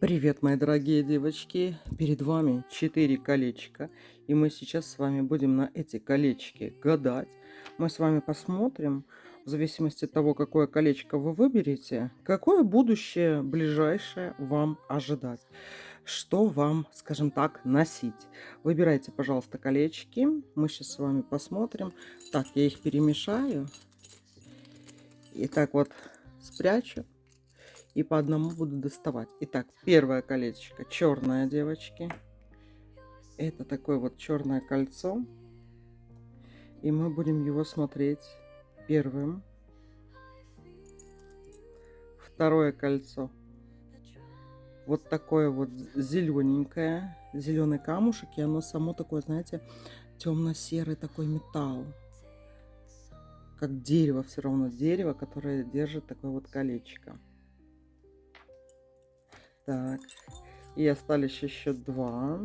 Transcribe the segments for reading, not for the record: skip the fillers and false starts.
Привет, мои дорогие девочки! Перед вами 4 колечка, и мы сейчас с вами будем на эти колечки гадать. Мы с вами посмотрим, в зависимости от того, какое колечко вы выберете, какое будущее ближайшее вам ожидать. Что вам, скажем так, носить. Выбирайте, пожалуйста, колечки. Мы сейчас с вами посмотрим. Так, я их перемешаю и так вот спрячу. И по одному буду доставать. Итак, первое колечко черное, девочки. Это такое вот черное кольцо. И мы будем его смотреть первым. Второе кольцо. Вот такое вот зелененькое. Зеленый камушек. И оно само такое, знаете, темно-серый такой металл. Как дерево, все равно дерево, которое держит такое вот колечко. Так, и остались еще 2.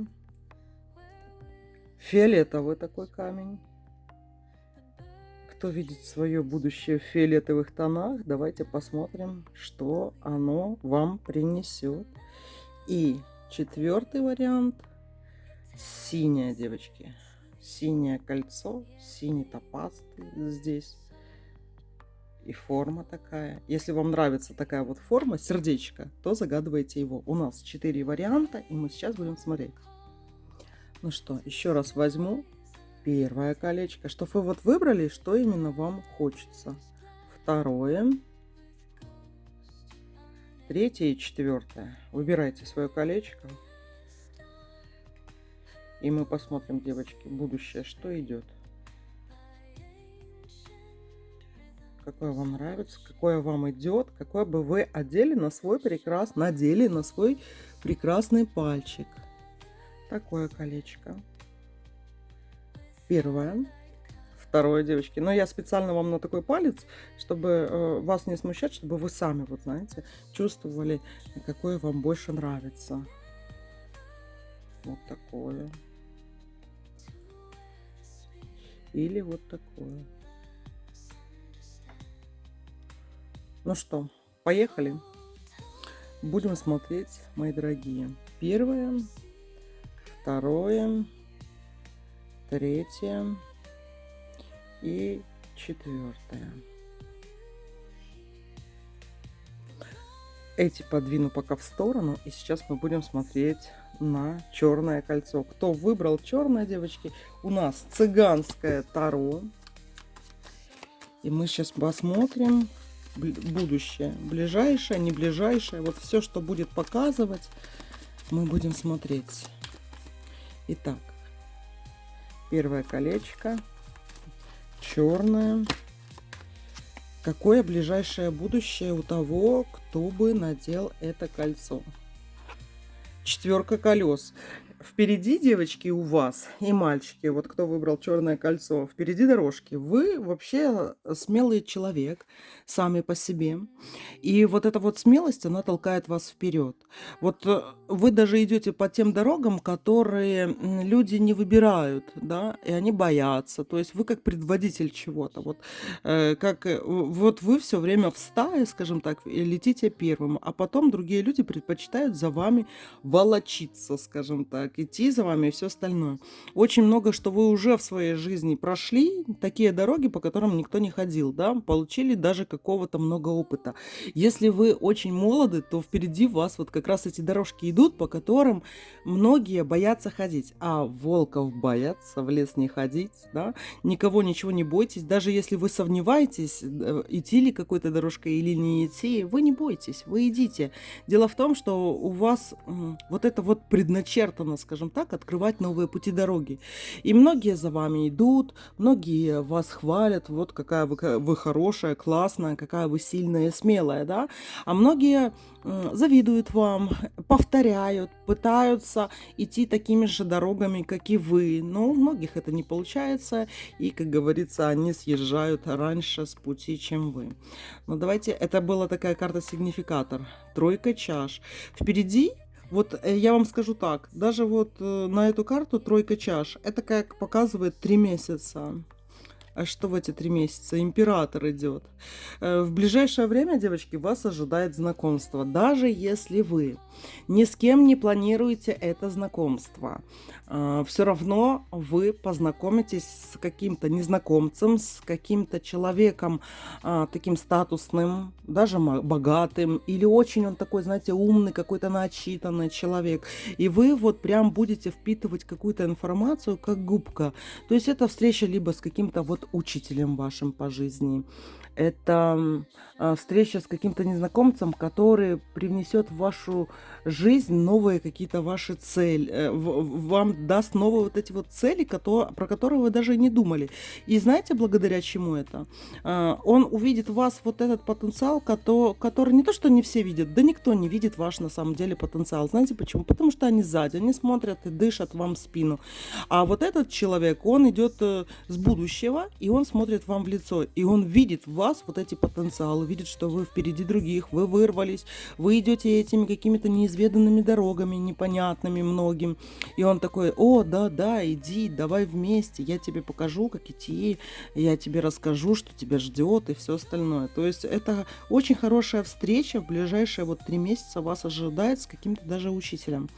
Фиолетовый такой камень. Кто видит свое будущее в фиолетовых тонах, давайте посмотрим, что оно вам принесет. И 4-й вариант. Синее, девочки. Синее кольцо, синий топаз здесь. И форма такая. Если вам нравится такая вот форма, сердечко, то загадывайте его. У нас 4 варианта, и мы сейчас будем смотреть. Ну что, еще раз возьму первое колечко, чтобы вы вот выбрали, что именно вам хочется. Второе, 3-е и 4-е. Выбирайте свое колечко. И мы посмотрим, девочки, будущее, что идет. Какое вам нравится, какое вам идет, какое бы вы одели на свой надели на свой прекрасный пальчик. Такое колечко. Первое. Второе, девочки. Но я специально вам на такой палец, чтобы вас не смущать, чтобы вы сами, вот знаете, чувствовали, какое вам больше нравится. Вот такое. Или вот такое. Ну что, поехали. Будем смотреть, мои дорогие. Первое, второе, 3-е и 4-е. Эти подвину пока в сторону. И сейчас мы будем смотреть на черное кольцо. Кто выбрал черное, девочки, у нас цыганское таро. И мы сейчас посмотрим будущее. Ближайшее, не ближайшее. Вот все, что будет показывать, мы будем смотреть. Итак, первое колечко. Черное. Какое ближайшее будущее у того, кто бы надел это кольцо? 4 колес. Впереди, девочки, у вас и мальчики, вот кто выбрал черное кольцо, впереди дорожки. Вы вообще смелый человек сами по себе. И вот эта вот смелость, она толкает вас вперед. Вот вы даже идете по тем дорогам, которые люди не выбирают, да, и они боятся. То есть вы как предводитель чего-то. Вот, вот вы все время в стае, скажем так, и летите первым, а потом другие люди предпочитают за вами волочиться, скажем так, идти за вами и все остальное. Очень много, что вы уже в своей жизни прошли, такие дороги, по которым никто не ходил, да, получили даже какого-то много опыта. Если вы очень молоды, то впереди вас вот как раз эти дорожки идут, по которым многие боятся ходить. А волков боятся в лес не ходить, да, никого ничего не бойтесь. Даже если вы сомневаетесь, идти ли какой-то дорожкой или не идти, вы не бойтесь, вы идите. Дело в том, что у вас вот это вот предначертано, скажем так, открывать новые пути дороги. И многие за вами идут, многие вас хвалят, вот какая вы хорошая, классная, какая вы сильная и смелая, да. А многие завидуют вам, повторяют, пытаются идти такими же дорогами, как и вы. Но у многих это не получается, и, как говорится, они съезжают раньше с пути, чем вы. Но давайте, это была такая карта-сигнификатор, 3 чаш. Впереди, вот я вам скажу так, даже вот на эту карту 3 чаш, это как показывает 3 месяца. А что в эти 3 месяца? Император идет. В ближайшее время, девочки, вас ожидает знакомство. Даже если вы ни с кем не планируете это знакомство, все равно вы познакомитесь с каким-то незнакомцем, с каким-то человеком таким статусным, даже богатым, или очень он такой, знаете, умный, какой-то начитанный человек. И вы вот прям будете впитывать какую-то информацию, как губка. То есть это встреча либо с каким-то вот учителем вашим по жизни, это встреча с каким-то незнакомцем, который привнесет в вашу жизнь новые какие-то ваши цели, вам даст новые вот эти вот цели, про которые вы даже и не думали. И знаете, благодаря чему это? Он увидит в вас вот этот потенциал, который не то, что не все видят, да никто не видит ваш на самом деле потенциал. Знаете почему? Потому что они сзади, они смотрят и дышат вам в спину. А вот этот человек, он идет с будущего, и он смотрит вам в лицо, и он видит в вас вот эти потенциалы, видит, что вы впереди других, вы вырвались, вы идете этими какими-то неизведанными дорогами, непонятными многим. И он такой: о, да, иди, давай вместе, я тебе покажу, как идти, я тебе расскажу, что тебя ждет и все остальное. То есть это очень хорошая встреча, в ближайшие вот 3 месяца вас ожидает с каким-то даже учителем.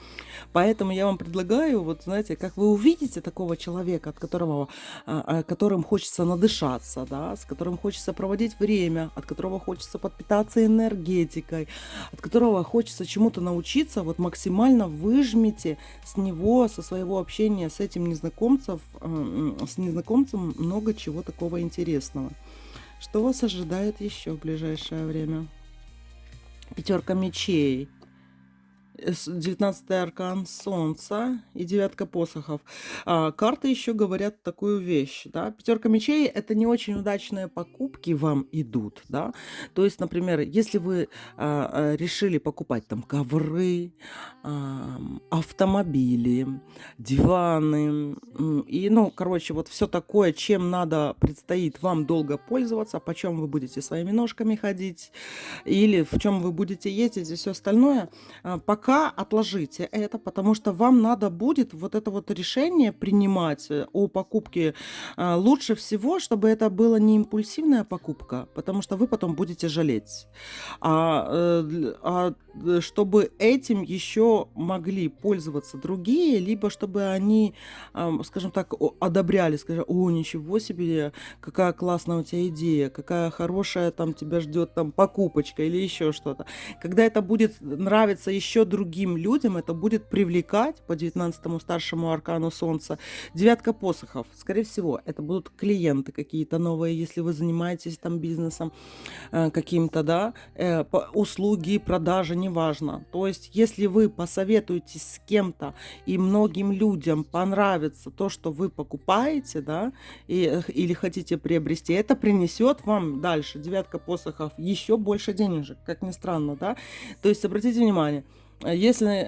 Поэтому я вам предлагаю, вот знаете, как вы увидите такого человека, которым хочется надышаться, да, с которым хочется проводить время, от которого хочется подпитаться энергетикой, от которого хочется чему-то научиться, вот максимально выжмите с него, со своего общения с этим незнакомцем много чего такого интересного. Что вас ожидает еще в ближайшее время? 5 мечей. 19-й аркан Солнца и 9 посохов. Карты еще говорят такую вещь, да. 5 мечей — это не очень удачные покупки вам идут, да. То есть, например, если вы решили покупать там ковры, автомобили, диваны, и, ну, короче, вот все такое, чем предстоит вам долго пользоваться, почем вы будете своими ножками ходить, или в чем вы будете ездить и все остальное, пока отложите это, потому что вам надо будет вот это вот решение принимать о покупке. Лучше всего, чтобы это была не импульсивная покупка, потому что вы потом будете жалеть, чтобы этим еще могли пользоваться другие, либо чтобы они, скажем так, одобряли, сказали: о, ничего себе, какая классная у тебя идея, какая хорошая там тебя ждет там покупочка или еще что-то. Когда это будет нравиться еще другим людям, это будет привлекать по 19-му старшему аркану Солнца. 9 посохов, скорее всего, это будут клиенты какие-то новые, если вы занимаетесь там бизнесом каким-то, да, услуги, продажи, неважно. То есть, если вы посоветуетесь с кем-то и многим людям понравится то, что вы покупаете, да, или хотите приобрести, это принесет вам дальше, 9 посохов, еще больше денежек, как ни странно, да. То есть, обратите внимание, если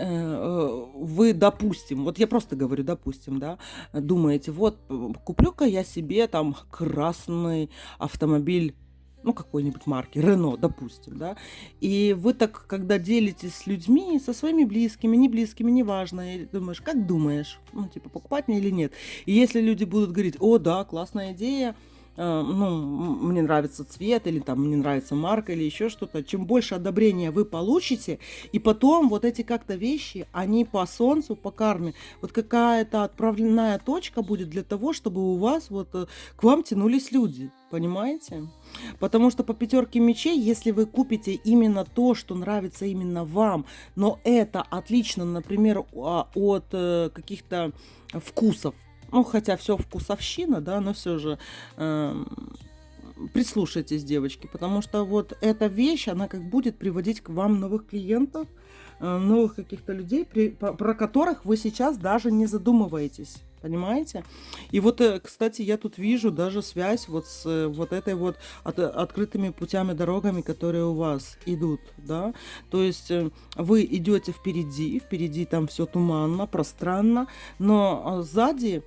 вы, допустим, вот я просто говорю, допустим, да, думаете: вот куплю-ка я себе там красный автомобиль, ну, какой-нибудь марки, Рено, допустим, да, и вы так, когда делитесь с людьми, со своими близкими, не близкими, неважно, и думаешь, как думаешь, ну, типа, покупать мне или нет, и если люди будут говорить: о, да, классная идея, ну, мне нравится цвет, или там мне нравится марка, или еще что-то, чем больше одобрения вы получите, и потом вот эти как-то вещи, они по солнцу, по карме, вот какая-то отправленная точка будет для того, чтобы у вас вот к вам тянулись люди, понимаете? Потому что по 5 мечей, если вы купите именно то, что нравится именно вам, но это отлично, например, от каких-то вкусов, ну, хотя все вкусовщина, да, но все же прислушайтесь, девочки, потому что вот эта вещь, она как будет приводить к вам новых клиентов, новых каких-то людей, про которых вы сейчас даже не задумываетесь. Понимаете? И вот, кстати, я тут вижу даже связь вот с вот этой вот открытыми путями, дорогами, которые у вас идут, да. То есть вы идете впереди там все туманно, пространно, но сзади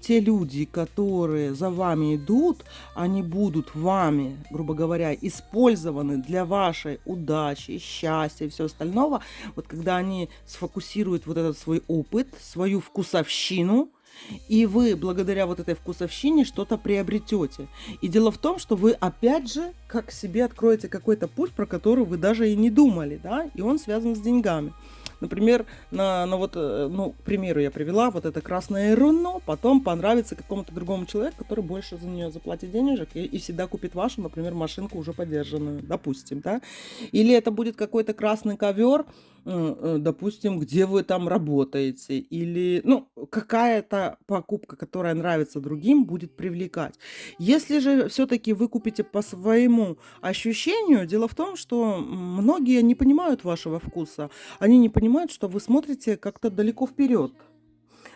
те люди, которые за вами идут, они будут вами, грубо говоря, использованы для вашей удачи, счастья и все остального. Вот когда они сфокусируют вот этот свой опыт, свою вкусовщину, и вы благодаря вот этой вкусовщине что-то приобретете. И дело в том, что вы опять же как себе откроете какой-то путь, про который вы даже и не думали, да, и он связан с деньгами. Например, к примеру, я привела вот это красное Рено, потом понравится какому-то другому человеку, который больше за нее заплатит денежек и всегда купит вашу, например, машинку уже подержанную, допустим, да. Или это будет какой-то красный ковер, допустим, где вы там работаете, или, ну, какая-то покупка, которая нравится другим, будет привлекать. Если же все-таки вы купите по своему ощущению, дело в том, что многие не понимают вашего вкуса, они не понимают, что вы смотрите как-то далеко вперед.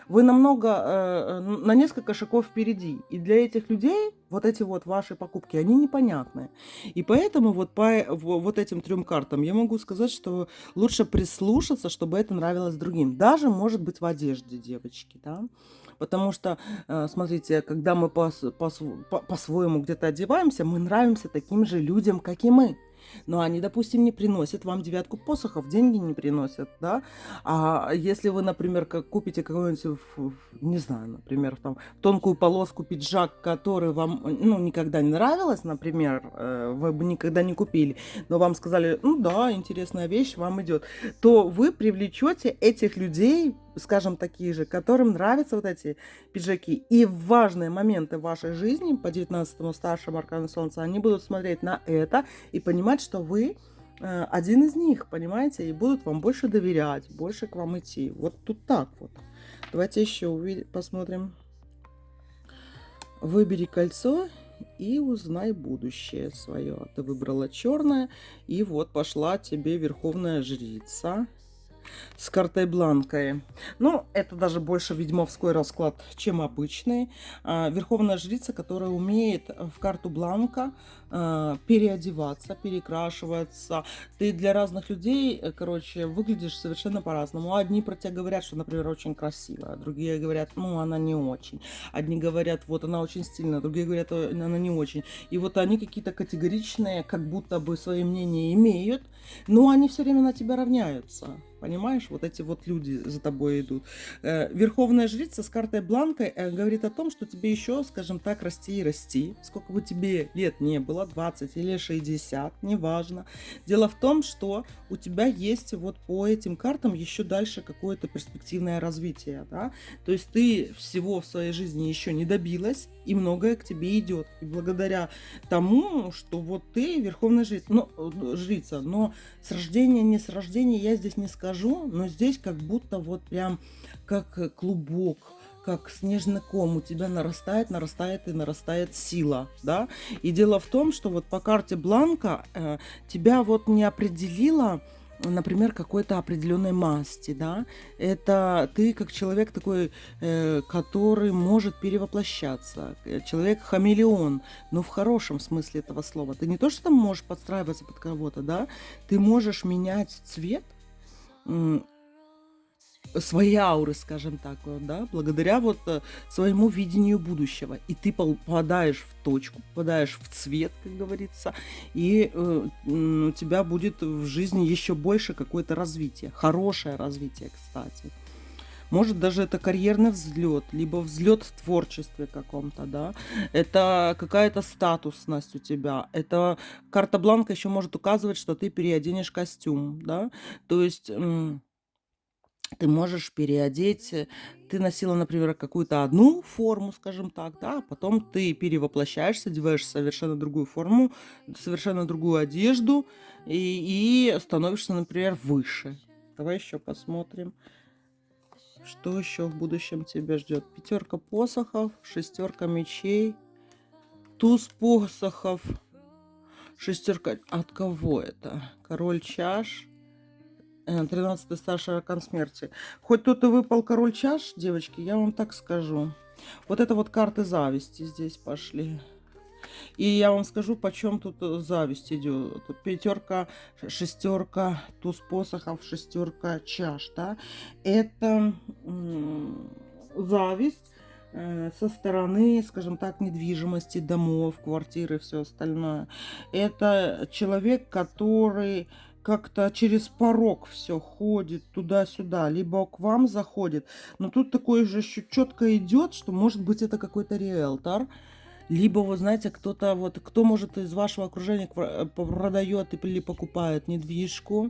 Вы на несколько шагов впереди. И для этих людей вот эти вот ваши покупки, они непонятны. И поэтому вот по вот этим 3 картам я могу сказать, что лучше прислушаться, чтобы это нравилось другим. Даже, может быть, в одежде, девочки, да. Потому что, смотрите, когда мы по-своему где-то одеваемся, мы нравимся таким же людям, как и мы. Но они, допустим, не приносят вам 9 посохов, деньги не приносят, да. А если вы, например, купите какой-нибудь, не знаю, например, там, тонкую полоску пиджак, который вам, ну, никогда не нравилось, например, вы бы никогда не купили, но вам сказали, ну да, интересная вещь, вам идет, то вы привлечете этих людей, скажем, такие же, которым нравятся вот эти пиджаки. И в важные моменты вашей жизни по 19-му старшему аркану Солнца они будут смотреть на это и понимать, что вы один из них, понимаете, и будут вам больше доверять, больше к вам идти. Вот тут так вот. Давайте еще посмотрим. Выбери кольцо и узнай будущее свое. Ты выбрала черное, и вот пошла тебе Верховная Жрица с картой Бланкой. Ну, это даже больше ведьмовской расклад, чем обычный. Верховная Жрица, которая умеет в карту Бланка переодеваться, перекрашиваться. Ты для разных людей, короче, выглядишь совершенно по-разному. Одни про тебя говорят, что, например, очень красивая, другие говорят, ну, она не очень. Одни говорят, вот она очень стильная, другие говорят, она не очень. И вот они какие-то категоричные, как будто бы свои мнения имеют, но они все время на тебя равняются. Понимаешь, вот эти вот люди за тобой идут. Верховная Жрица с картой Бланкой говорит о том, что тебе еще, скажем так, расти и расти. Сколько бы тебе лет не было, 20 или 60, неважно. Дело в том, что у тебя есть вот по этим картам еще дальше какое-то перспективное развитие. Да? То есть ты всего в своей жизни еще не добилась, и многое к тебе идет. И благодаря тому, что вот ты Верховная Жрица, но с рождения, не с рождения я здесь не скажу, но здесь как будто вот прям как клубок, как снежный ком у тебя нарастает, нарастает и нарастает сила, да. И дело в том, что вот по карте Бланка тебя вот не определила, например, какой-то определенной масти, да, это ты как человек такой, который может перевоплощаться, человек-хамелеон, но в хорошем смысле этого слова. Ты не то, что там можешь подстраиваться под кого-то, да, ты можешь менять цвет своей ауры, скажем так, вот, да, благодаря вот своему видению будущего. И ты попадаешь в точку, попадаешь в цвет, как говорится, и у тебя будет в жизни еще больше какое-то развитие, хорошее развитие, кстати. Может, даже это карьерный взлет, либо взлет в творчестве каком-то, да. Это какая-то статусность у тебя. Это карта Бланка еще может указывать, что ты переоденешь костюм, да. То есть ты можешь переодеть, ты носила, например, какую-то одну форму, скажем так, да, а потом ты перевоплощаешься, одеваешь совершенно другую форму, совершенно другую одежду и становишься, например, выше. Давай еще посмотрим, что еще в будущем тебя ждет. 5 посохов, 6 мечей, туз посохов, 6. От кого это? Король чаш. 13-й старший аркан смерти. Хоть тут и выпал король чаш, девочки, я вам так скажу. Вот это вот карты зависти здесь пошли. И я вам скажу, почем тут зависть идет. 5, 6, туз посохов, 6 чаш, да. Это зависть со стороны, скажем так, недвижимости, домов, квартиры, все остальное. Это человек, который как-то через порог все ходит туда-сюда, либо к вам заходит. Но тут такое же еще четко идет, что может быть это какой-то риэлтор, либо, вы знаете, кто-то, вот, кто может из вашего окружения продает или покупает недвижку,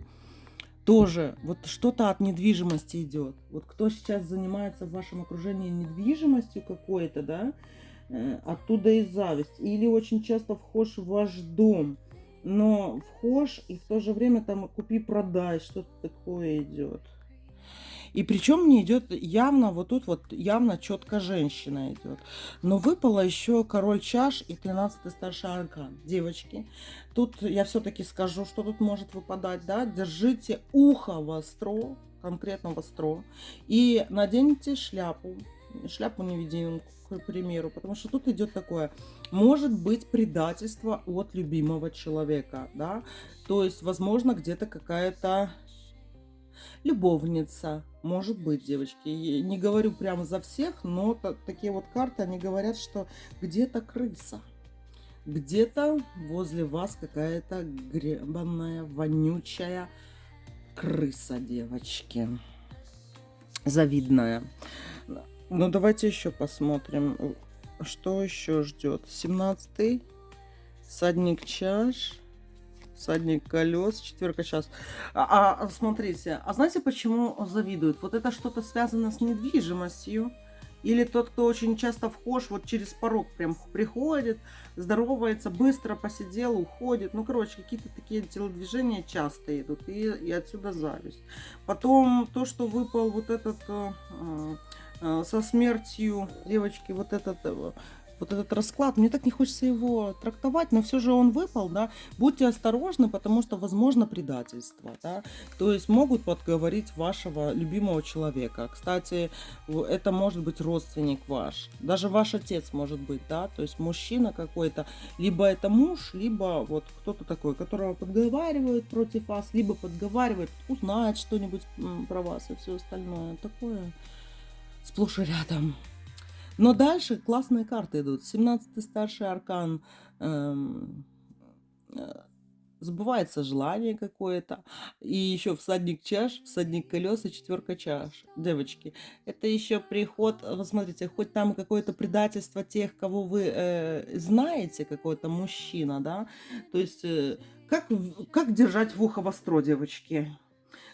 тоже вот что-то от недвижимости идет. Вот кто сейчас занимается в вашем окружении недвижимостью какой-то, да, оттуда и зависть. Или очень часто вхож в ваш дом, но вхож и в то же время там купи-продай, что-то такое идет. И причем мне идет явно, вот тут вот явно четко женщина идет. Но выпало еще король чаш и 13-й старший аркан. Девочки, тут я все-таки скажу, что тут может выпадать, да. Держите ухо востро, конкретно востро, и наденьте шляпу. Шляпу-невидимку, к примеру, потому что тут идет такое, может быть предательство от любимого человека, да, то есть, возможно, где-то какая-то любовница, может быть, девочки. Я не говорю прямо за всех, но такие вот карты, они говорят, что где-то крыса. Где-то возле вас какая-то гребаная, вонючая крыса, девочки. Завидная. Ну, давайте еще посмотрим, что еще ждет. 17-й, всадник чаш. Всадник колес, четверка чаш. Смотрите, а знаете, почему завидуют? Вот это что-то связано с недвижимостью. Или тот, кто очень часто вхож, вот через порог прям приходит, здоровается, быстро посидел, уходит. Ну, короче, какие-то такие телодвижения часто идут. И отсюда зависть. Потом то, что выпал вот этот со смертью девочки, вот этот расклад, мне так не хочется его трактовать, но все же он выпал, да, будьте осторожны, потому что возможно предательство, да, то есть могут подговорить вашего любимого человека. Кстати, это может быть родственник ваш, даже ваш отец может быть, да, то есть мужчина какой-то, либо это муж, либо вот кто-то такой, которого подговаривают против вас, либо подговаривает узнать что-нибудь про вас и все остальное, такое сплошь и рядом. Но дальше классные карты идут. 17-й старший аркан. Сбывается желание какое-то. И еще всадник чаш, всадник колес и четверка чаш. Девочки, это еще приход, вот смотрите, хоть там какое-то предательство тех, кого вы знаете, какой-то мужчина, да, то есть как держать в ухо востро, девочки?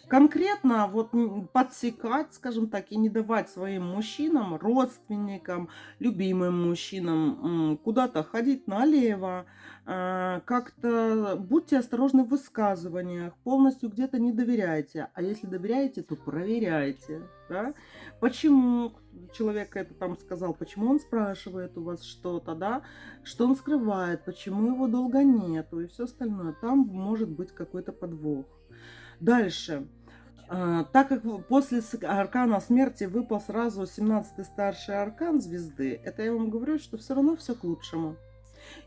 Конкретно вот подсекать, скажем так, и не давать своим мужчинам, родственникам, любимым мужчинам куда-то ходить налево, как-то будьте осторожны в высказываниях, полностью где-то не доверяйте, а если доверяете, то проверяйте, да? Почему человек это там сказал, почему он спрашивает у вас что-то, да, что он скрывает, почему его долго нету и все остальное, там может быть какой-то подвох. Дальше. Так как после аркана смерти выпал сразу 17-й старший аркан звезды, это я вам говорю, что все равно все к лучшему.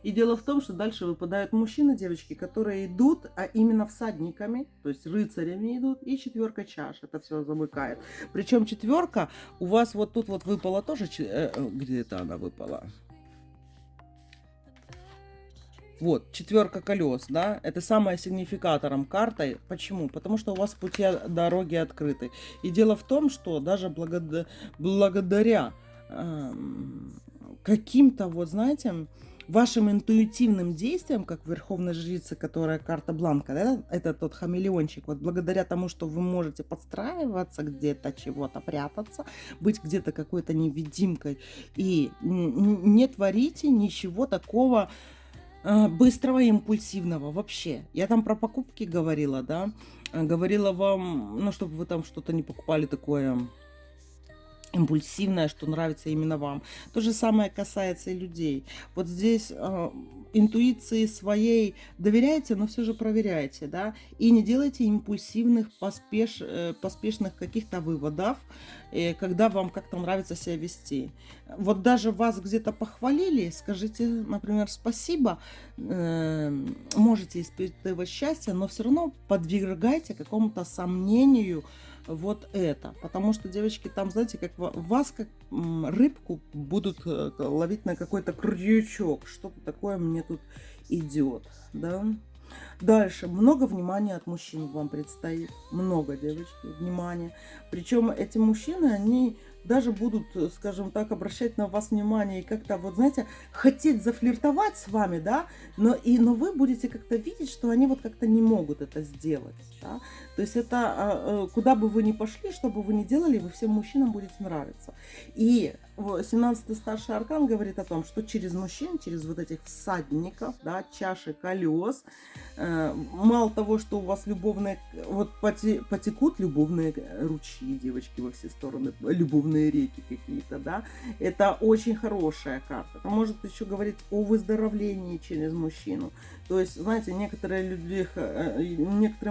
И дело в том, что дальше выпадают мужчины, девочки, которые идут, а именно всадниками, то есть рыцарями идут, и четверка чаш, это все замыкает. Причем четверка у вас вот тут вот выпала тоже, где-то она выпала. Вот, четверка колес, да, это самая сигнификатором картой. Почему? Потому что у вас пути дороги открыты. И дело в том, что даже благодаря каким-то, вот знаете, вашим интуитивным действиям, как Верховной Жрицы, которая карта Бланка, да, это тот хамелеончик, вот благодаря тому, что вы можете подстраиваться где-то, чего-то прятаться, быть где-то какой-то невидимкой, и не творите ничего такого быстрого и импульсивного вообще. Я там про покупки говорила, да, говорила вам, ну, чтобы вы там что-то не покупали такое импульсивное, что нравится именно вам. То же самое касается и людей. Вот здесь интуиции своей доверяйте, но все же проверяйте, да, и не делайте импульсивных, поспешных каких-то выводов, когда вам как-то нравится себя вести. Вот даже вас где-то похвалили, скажите, например, спасибо, можете испытывать счастье, но все равно подвергайте какому-то сомнению вот это. Потому что, девочки, там, знаете, как вас, как рыбку, будут ловить на какой-то крючок. Что-то такое мне тут идет, да. Дальше. Много внимания от мужчин вам предстоит. Много, девочки, внимания. Причем эти мужчины, они даже будут, скажем так, обращать на вас внимание и как-то, вот знаете, хотеть зафлиртовать с вами, да, но вы будете как-то видеть, что они вот как-то не могут это сделать, да. То есть это куда бы вы ни пошли, что бы вы ни делали, вы всем мужчинам будете нравиться. И 17-й старший аркан говорит о том, что через мужчин, через вот этих всадников, да, чаши колес, мало того, что у вас любовные, вот потекут любовные ручьи, девочки, во все стороны, любовные реки какие-то, да, это очень хорошая карта. Это может еще говорить о выздоровлении через мужчину. То есть, знаете, некоторые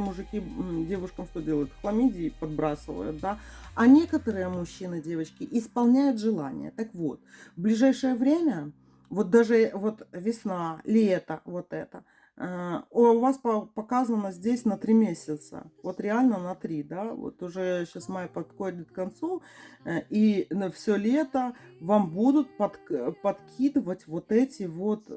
мужики девушкам что делают? Хламидии подбрасывают, да, а некоторые мужчины, девочки, исполняют желания. Так вот, в ближайшее время, вот даже вот весна, лето, вот это, у вас показано здесь на 3 месяца. Вот реально на 3, да. Вот уже сейчас май подходит к концу, и на все лето вам будут подкидывать вот эти вот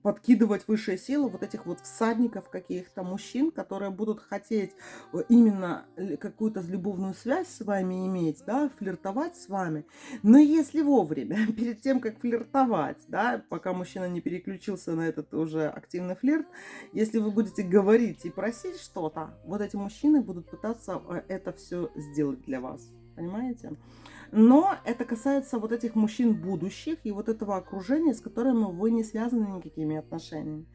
подкидывать высшие силы вот этих вот всадников каких-то мужчин, которые будут хотеть именно какую-то любовную связь с вами иметь, да, флиртовать с вами. Но если вовремя, перед тем, как флиртовать, да, пока мужчина не переключился на этот уже активный флирт, если вы будете говорить и просить что-то, вот эти мужчины будут пытаться это все сделать для вас. Понимаете? Но это касается вот этих мужчин будущих и вот этого окружения, с которыми вы не связаны никакими отношениями.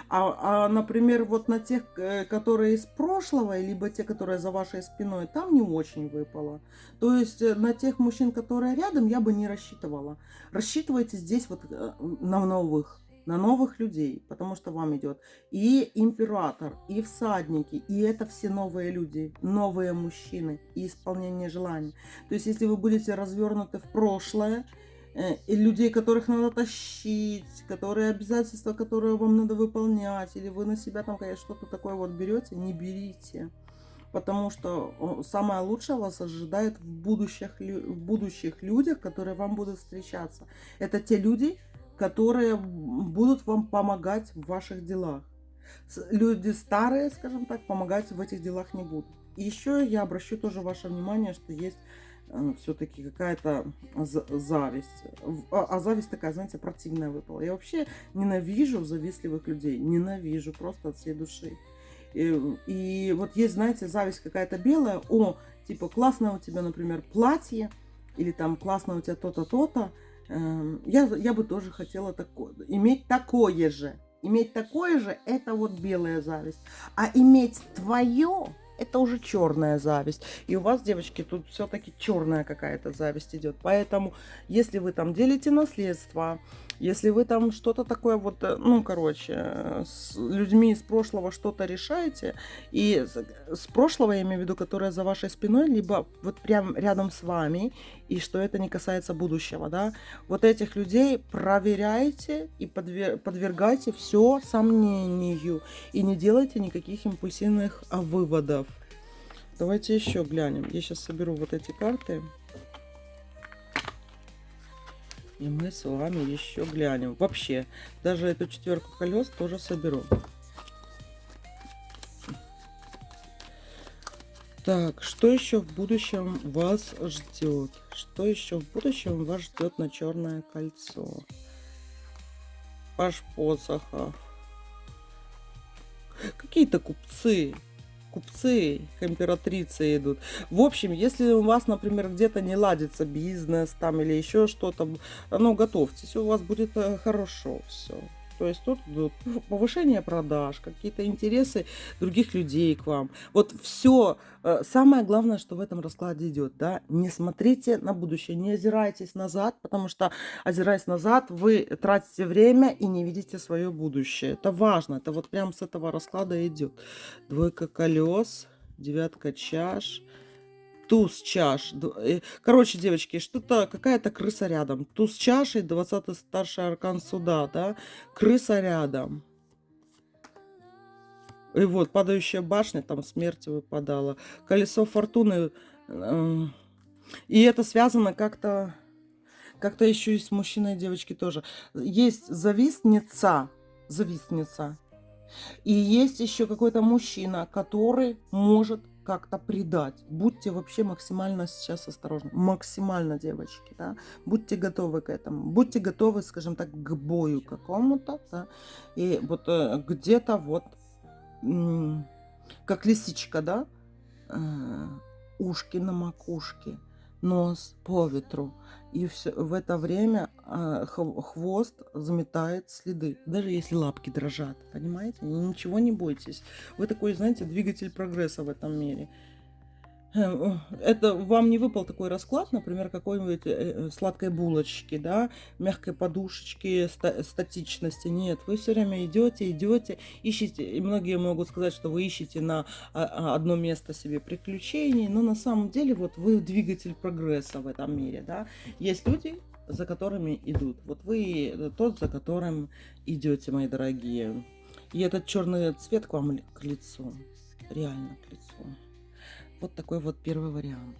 Например, вот на тех, которые из прошлого, либо те, которые за вашей спиной, там не очень выпало. То есть на тех мужчин, которые рядом, я бы не рассчитывала. Рассчитывайте здесь вот на новых людей, потому что вам идет и император, и всадники, и это все новые люди, новые мужчины, и исполнение желаний. То есть, если вы будете развернуты в прошлое, и людей, которых надо тащить, которые обязательства, которые вам надо выполнять, или вы на себя там, конечно, что-то такое вот берете, не берите. Потому что самое лучшее вас ожидает в будущих людях, которые вам будут встречаться. Это те люди, которые будут вам помогать в ваших делах. Люди старые, скажем так, помогать в этих делах не будут. И еще я обращу тоже ваше внимание, что есть все-таки какая-то зависть. А зависть такая, знаете, противная выпала. Я вообще ненавижу завистливых людей. Ненавижу просто от всей души. И вот есть, знаете, зависть какая-то белая. Типа, классное у тебя, например, платье. Или там, классно у тебя то-то, то-то. Я бы тоже хотела иметь такое же. Иметь такое же – это вот белая зависть. А иметь твое – это уже черная зависть. И у вас, девочки, тут все-таки черная какая-то зависть идет. Поэтому, если вы там делите наследство, если вы там что-то такое вот, с людьми из прошлого что-то решаете, и с прошлого, я имею в виду, которое за вашей спиной, либо вот прям рядом с вами, и что это не касается будущего, да, вот этих людей проверяйте и подвергайте все сомнению, и не делайте никаких импульсивных выводов. Давайте еще глянем. Я сейчас соберу вот эти карты. И мы с вами еще глянем. Вообще, даже эту 4 колес тоже соберу. Так, что еще в будущем вас ждет? Что еще в будущем вас ждет на черное кольцо? Паж посохов. Какие-то купцы, императрицы идут. В общем, если у вас, например, где-то не ладится бизнес там или еще что-то, готовьтесь, у вас будет хорошо все. То есть тут повышение продаж, какие-то интересы других людей к вам. Вот все. Самое главное, что в этом раскладе идет, да, не смотрите на будущее, не озирайтесь назад, потому что, озираясь назад, вы тратите время и не видите свое будущее. Это важно, это вот прям с этого расклада идет. 2 колес, 9 чаш, туз чаш. Короче, девочки, что-то, какая-то крыса рядом. Туз чашей, 20-й старший аркан суда, да, крыса рядом. И вот, падающая башня, там смерть выпадала. Колесо фортуны. И это связано как-то еще и с мужчиной и девочкой тоже. Есть завистница. завистница. И есть еще какой-то мужчина, который может как-то предать. Будьте вообще максимально сейчас осторожны. Максимально, девочки, да. Будьте готовы к этому. Будьте готовы, скажем так, к бою какому-то, да. И вот где-то вот, как лисичка, да, ушки на макушке, нос по ветру. И все, в это время хвост заметает следы. Даже если лапки дрожат, понимаете? Ничего не бойтесь. Вы такой, знаете, двигатель прогресса в этом мире. Это вам не выпал такой расклад, например, какой-нибудь сладкой булочки, да, мягкой подушечки, статичности. Нет, вы все время идете, ищете, и многие могут сказать, что вы ищете на одно место себе приключений, но на самом деле вот вы двигатель прогресса в этом мире, да. Есть люди, за которыми идут. Вот вы тот, за которым идете, мои дорогие. И этот черный цвет к вам к лицу, реально к лицу. Вот такой вот первый вариант.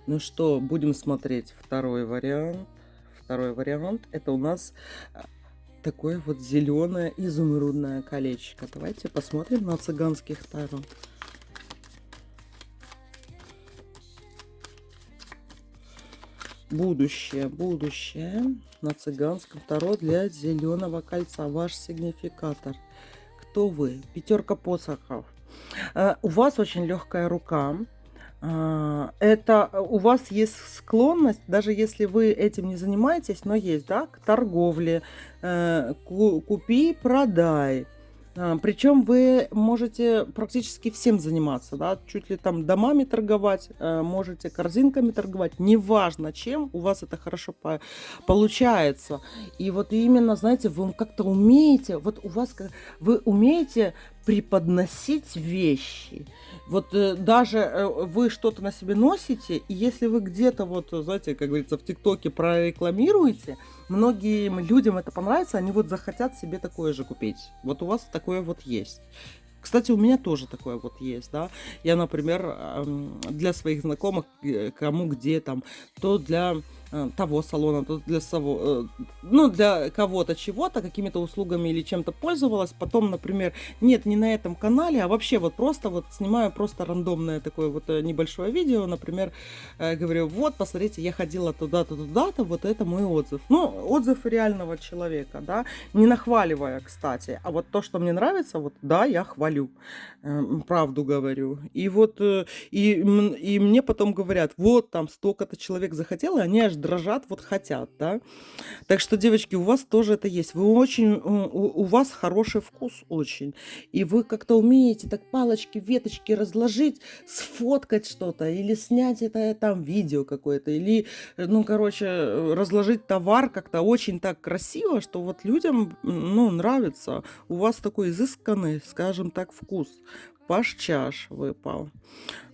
Ну что, будем смотреть второй вариант. Второй вариант это у нас такое вот зеленое изумрудное колечко. Давайте посмотрим на цыганских таро. Будущее на цыганском таро для зеленого кольца. Ваш сигнификатор. Кто вы? Пятерка посохов. У вас очень легкая рука. Это у вас есть склонность, даже если вы этим не занимаетесь, но есть, да, к торговле. Купи, продай. Причем вы можете практически всем заниматься, да, чуть ли там домами торговать, можете корзинками торговать, неважно чем, у вас это хорошо получается. И вот именно, знаете, вы как-то умеете, вот у вас, вы умеете преподносить вещи. Вот даже вы что-то на себе носите, и если вы где-то, вот, знаете, как говорится, в ТикТоке прорекламируете, многим людям это понравится, они вот захотят себе такое же купить. Вот у вас такое вот есть. Кстати, у меня тоже такое вот есть, да. Я, например, для своих знакомых, кому где там, то для того салона, то для ну, для кого-то чего-то, какими-то услугами или чем-то пользовалась. Потом, например, нет, не на этом канале, а вообще вот просто вот снимаю просто рандомное такое вот небольшое видео, например, говорю, вот, посмотрите, я ходила туда-то, туда-то, вот это мой отзыв. Ну, отзыв реального человека, да, не нахваливая, кстати, а вот то, что мне нравится, вот, да, я хвалю, правду говорю. И вот, и мне потом говорят, вот, там, столько-то человек захотел, и они аж дрожат, вот хотят, да. Так что, девочки, у вас тоже это есть. Вы очень, у вас хороший вкус очень. И вы как-то умеете так палочки, веточки разложить, сфоткать что-то, или снять это там видео какое-то, или, ну, короче, разложить товар как-то очень так красиво, что вот людям, ну, нравится. У вас такой изысканный, скажем так, вкус. Паш-чаш выпал.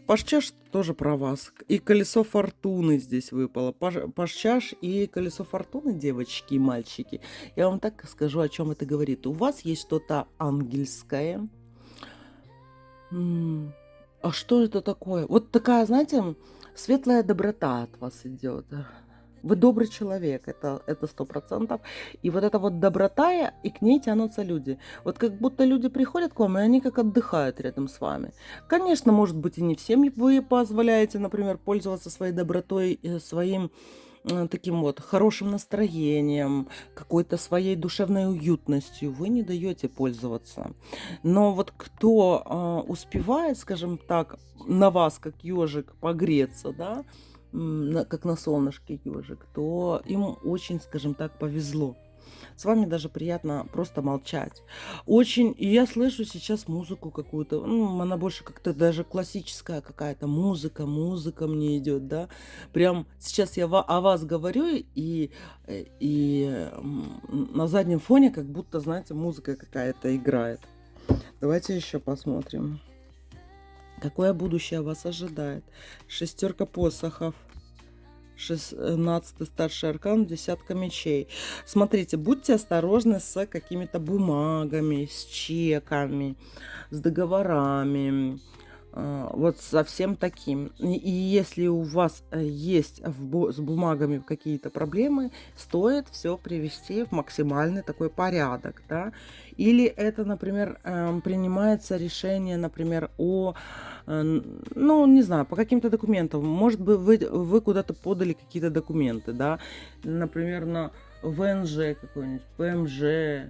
Паш-чаш тоже про вас. И колесо фортуны здесь выпало. Паш-чаш и колесо фортуны, девочки и мальчики. Я вам так скажу, о чем это говорит. У вас есть что-то ангельское. А что это такое? Вот такая, знаете, светлая доброта от вас идет. Вы добрый человек, это 100%. И вот эта вот доброта, и к ней тянутся люди. Вот как будто люди приходят к вам, и они как отдыхают рядом с вами. Конечно, может быть, и не всем вы позволяете, например, пользоваться своей добротой, своим таким вот хорошим настроением, какой-то своей душевной уютностью. Вы не даете пользоваться. Но вот кто успевает, скажем так, на вас, как ежик, погреться, да, как на солнышке ежик, то им очень, скажем так, повезло. С вами даже приятно просто молчать. Очень, и я слышу сейчас музыку какую-то, ну, она больше как-то даже классическая какая-то музыка мне идет, да. Прям сейчас я о вас говорю, и на заднем фоне как будто, знаете, музыка какая-то играет. Давайте еще посмотрим. Какое будущее вас ожидает? Шестерка посохов. 16-й старший аркан, десятка мечей. Смотрите, будьте осторожны с какими-то бумагами, с чеками, с договорами. Вот совсем таким. И если у вас есть с бумагами какие-то проблемы, стоит все привести в максимальный такой порядок, да. Или это, например, принимается решение, например, ну, не знаю, по каким-то документам. Может быть, вы куда-то подали какие-то документы, да, например, на ВНЖ какой-нибудь, ПМЖ,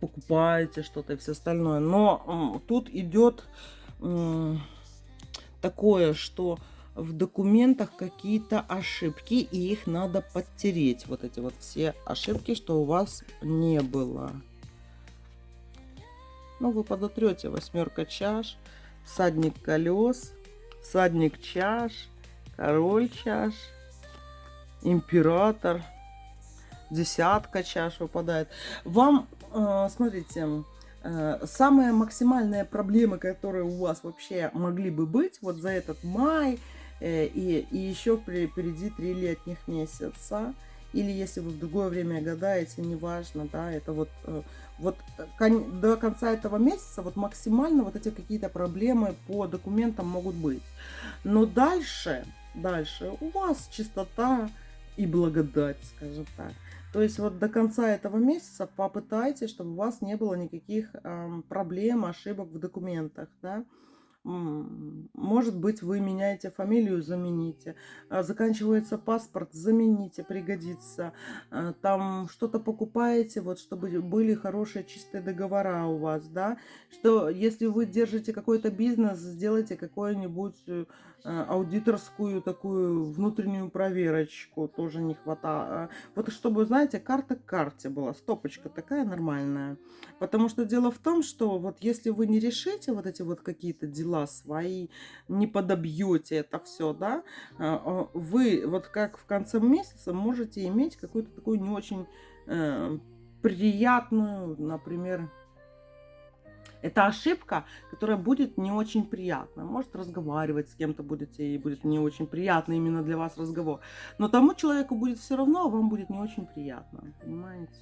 покупаете что-то и все остальное. Но тут идет такое, что в документах какие-то ошибки, и их надо подтереть. Вот эти вот все ошибки, что у вас не было. Ну, вы подотрете: 8 чаш, всадник колес, всадник чаш, король чаш, император, 10 чаш выпадает. Вам, смотрите, самые максимальные проблемы, которые у вас вообще могли бы быть вот за этот май, и еще впереди 3 летних месяца, или если вы в другое время гадаете, неважно, да, это вот до конца этого месяца вот максимально вот эти какие-то проблемы по документам могут быть. Но дальше у вас чистота и благодать, скажем так. То есть вот до конца этого месяца попытайтесь, чтобы у вас не было никаких проблем, ошибок в документах, да. Может быть, вы меняете фамилию, замените. Заканчивается паспорт, замените, пригодится. Там что-то покупаете, вот чтобы были хорошие чистые договора у вас, да. Что если вы держите какой-то бизнес, сделайте какую-нибудь аудиторскую такую внутреннюю проверочку, тоже не хватает. Вот чтобы, знаете, карта к карте была, стопочка такая нормальная. Потому что дело в том, что вот если вы не решите вот эти вот какие-то дела свои, не подобьете это все, да, вы вот как в конце месяца можете иметь какую-то такую не очень приятную, например, это ошибка, которая будет не очень приятна. Может, разговаривать с кем-то будете, и будет не очень приятно именно для вас разговор. Но тому человеку будет все равно, а вам будет не очень приятно. Понимаете?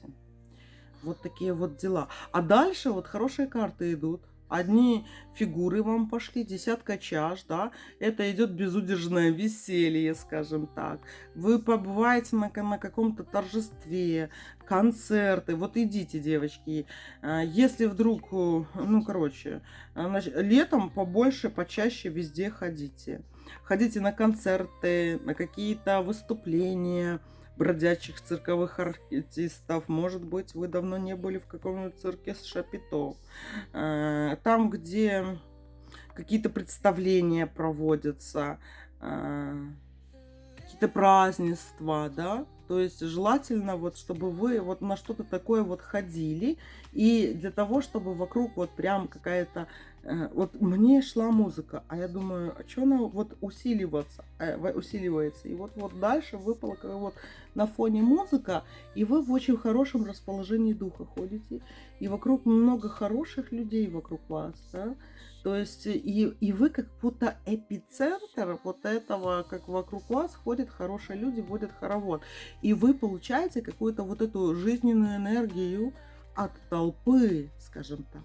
Вот такие вот дела. А дальше вот хорошие карты идут. Одни фигуры вам пошли, 10 чаш, да, это идет безудержное веселье, скажем так. Вы побываете на каком-то торжестве, концерты, вот идите, девочки. Если вдруг, ну, короче, летом побольше, почаще везде ходите. Ходите на концерты, на какие-то выступления бродячих цирковых артистов. Может быть, вы давно не были в каком-нибудь цирке с Шапито. Там, где какие-то представления проводятся, какие-то празднества, да. То есть желательно вот, чтобы вы вот на что-то такое вот ходили, и для того, чтобы вокруг вот прям какая-то... Вот мне шла музыка, а я думаю, а что она вот усиливается? И вот дальше выпала как вот на фоне музыка, и вы в очень хорошем расположении духа ходите, и вокруг много хороших людей вокруг вас, да. То есть и вы как будто эпицентр вот этого, как вокруг вас ходят хорошие люди, водят хоровод. И вы получаете какую-то вот эту жизненную энергию от толпы, скажем так.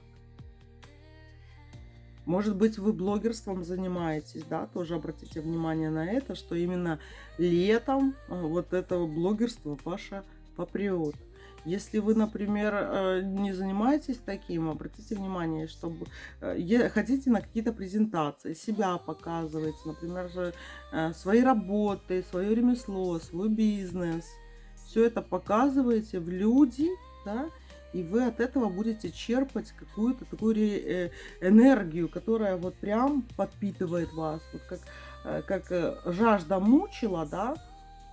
Может быть, вы блогерством занимаетесь, да, тоже обратите внимание на это, что именно летом вот этого блогерства ваше попрет. Если вы, например, не занимаетесь таким, обратите внимание, чтобы хотите на какие-то презентации, себя показываете, например, свои работы, свое ремесло, свой бизнес. Все это показываете в люди, да, и вы от этого будете черпать какую-то такую энергию, которая вот прям подпитывает вас. Вот как жажда мучила, да,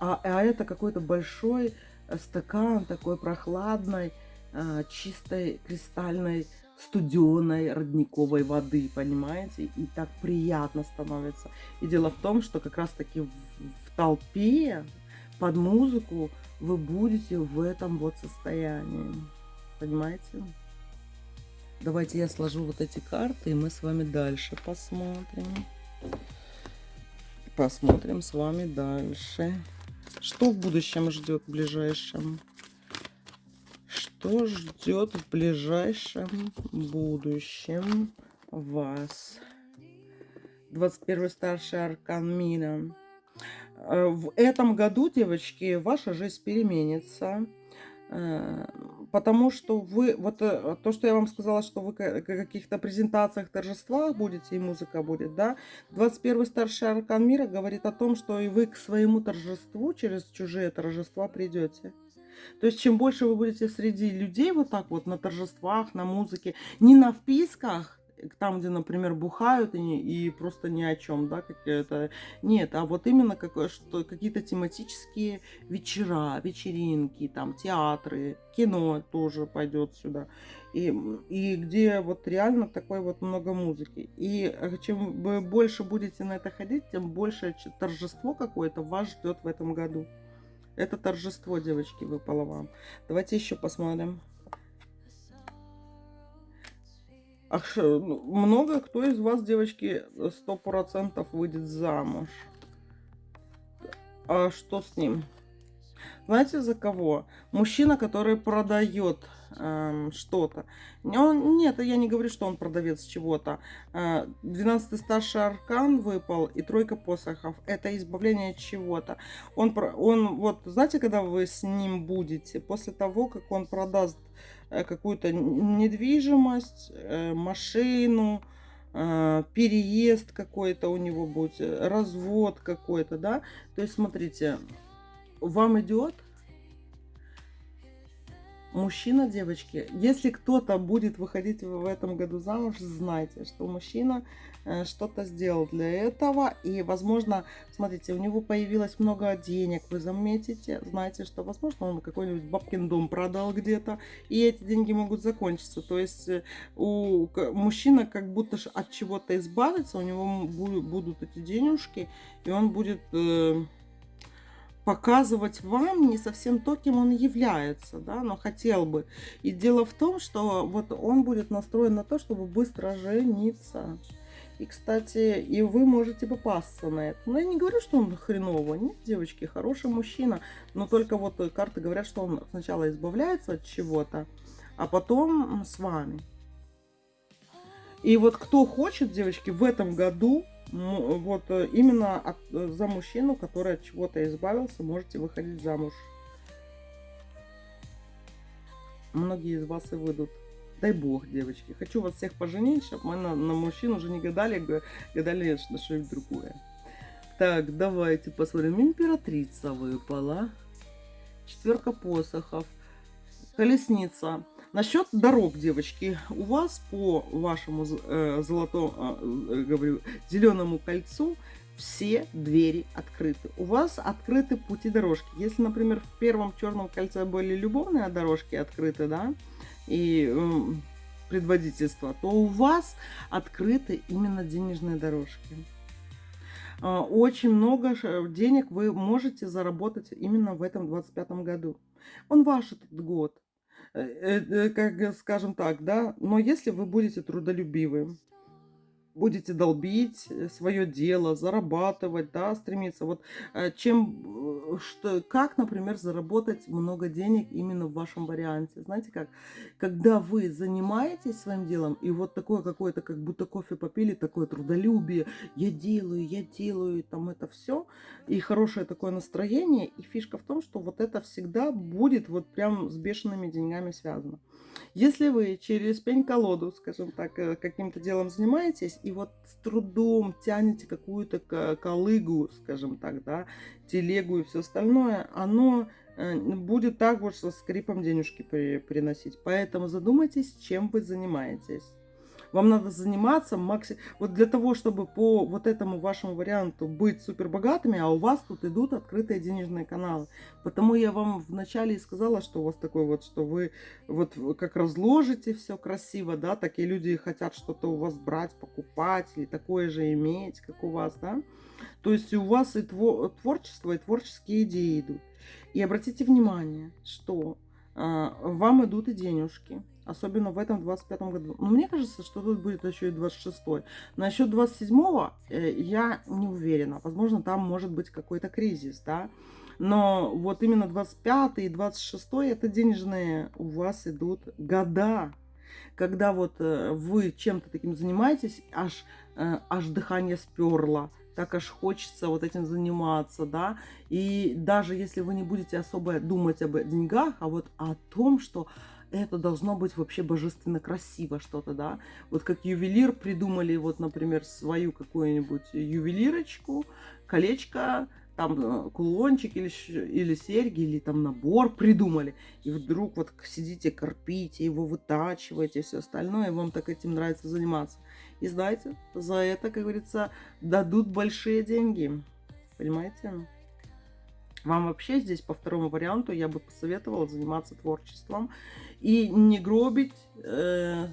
а это какой-то большой стакан такой прохладной, чистой, кристальной, студеной родниковой воды, понимаете? И так приятно становится. И дело в том, что как раз-таки в толпе, под музыку вы будете в этом вот состоянии. Понимаете? Давайте я сложу вот эти карты, и мы с вами дальше посмотрим. Посмотрим с вами дальше. Что в будущем ждет в ближайшем? Что ждет в ближайшем будущем вас? 21 старший аркан мира. В этом году, девочки, ваша жизнь переменится. Э, Потому что вы, вот то, что я вам сказала, что вы на каких-то презентациях, торжествах будете, и музыка будет, да, 21 старший аркан мира говорит о том, что и вы к своему торжеству через чужие торжества придете. То есть, чем больше вы будете среди людей вот так вот на торжествах, на музыке, не на вписках, там, где, например, бухают и просто ни о чем, да, какие-то, нет, а вот именно что, какие-то тематические вечера, вечеринки, там, театры, кино тоже пойдет сюда, и где вот реально такой вот много музыки. И чем вы больше будете на это ходить, тем больше торжество какое-то вас ждет в этом году. Это торжество, девочки, выпало вам. Давайте еще посмотрим. Много кто из вас, девочки, 100% выйдет замуж. А что с ним? Знаете, за кого? Мужчина, который продает что-то. Нет, я не говорю, что он продавец чего-то. 12-й старший аркан выпал и тройка посохов. Это избавление от чего-то. Он, вот, знаете, когда вы с ним будете, после того, как он продаст какую-то недвижимость, машину, переезд какой-то у него будет, развод какой-то, да. То есть, смотрите, вам идет мужчина, девочки. Если кто-то будет выходить в этом году замуж, знайте, что мужчина что-то сделал для этого. И, возможно, смотрите, у него появилось много денег, вы заметите. Знаете, что, возможно, он какой-нибудь бабкин дом продал где-то, и эти деньги могут закончиться. То есть у мужчины как будто от чего-то избавиться, у него будут эти денежки, и он будет показывать вам не совсем то, кем он является, да, но хотел бы. И дело в том, что вот он будет настроен на то, чтобы быстро жениться. И, кстати, и вы можете попасться на это. Но я не говорю, что он хреново. Нет, девочки, хороший мужчина. Но только вот карты говорят, что он сначала избавляется от чего-то, а потом с вами. И вот кто хочет, девочки, в этом году, вот именно за мужчину, который от чего-то избавился, можете выходить замуж. Многие из вас и выйдут. Дай бог, девочки. Хочу вас всех поженить, чтобы мы на мужчин уже не гадали, гадали на что-нибудь другое. Так, давайте посмотрим. Императрица выпала. Четверка посохов. Колесница. Насчет дорог, девочки, у вас по вашему говорю, зеленому кольцу все двери открыты. У вас открыты пути дорожки. Если, например, в первом черном кольце были любовные дорожки открыты, да, и предводительство, то у вас открыты именно денежные дорожки. Очень много денег вы можете заработать именно в этом 25-м году. Он ваш этот год. Как скажем так, да, но если вы будете трудолюбивы, будете долбить свое дело, зарабатывать, да, стремиться. Вот как, например, заработать много денег именно в вашем варианте. Знаете как? Когда вы занимаетесь своим делом, и вот такое какое-то, как будто кофе попили, такое трудолюбие, я делаю, там это все, и хорошее такое настроение. И фишка в том, что вот это всегда будет вот прям с бешеными деньгами связано. Если вы через пень-колоду, скажем так, каким-то делом занимаетесь, и вот с трудом тянете какую-то колыгу, скажем так, да, телегу и все остальное, оно будет так вот со скрипом денежки приносить. Поэтому задумайтесь, чем вы занимаетесь. Вам надо заниматься максимум... Вот для того, чтобы по вот этому вашему варианту быть супер богатыми, а у вас тут идут открытые денежные каналы. Потому я вам вначале и сказала, что у вас такой вот, что вы вот как разложите все красиво, да, такие люди хотят что-то у вас брать, покупать или такое же иметь, как у вас, да. То есть у вас и творчество, и творческие идеи идут. И обратите внимание, что вам идут и денежки. Особенно в этом 25-м году. Но мне кажется, что тут будет еще и 26-й. Насчет 27-го я не уверена. Возможно, там может быть какой-то кризис, да. Но вот именно 25-й и 26-й это денежные у вас идут года. когда вот вы чем-то таким занимаетесь, аж дыхание сперло, так аж хочется вот этим заниматься, да. И даже если вы не будете особо думать об деньгах, а вот о том, что это должно быть вообще божественно красиво что-то, да. Вот как ювелир придумали, вот, например, свою какую-нибудь ювелирочку, колечко, там кулончик или серьги, или там набор придумали. И вдруг вот сидите, корпите его, вытачиваете, все остальное, и вам так этим нравится заниматься. И знаете, за это, как говорится, дадут большие деньги. Понимаете? Вам вообще здесь по второму варианту я бы посоветовала заниматься творчеством и не гробить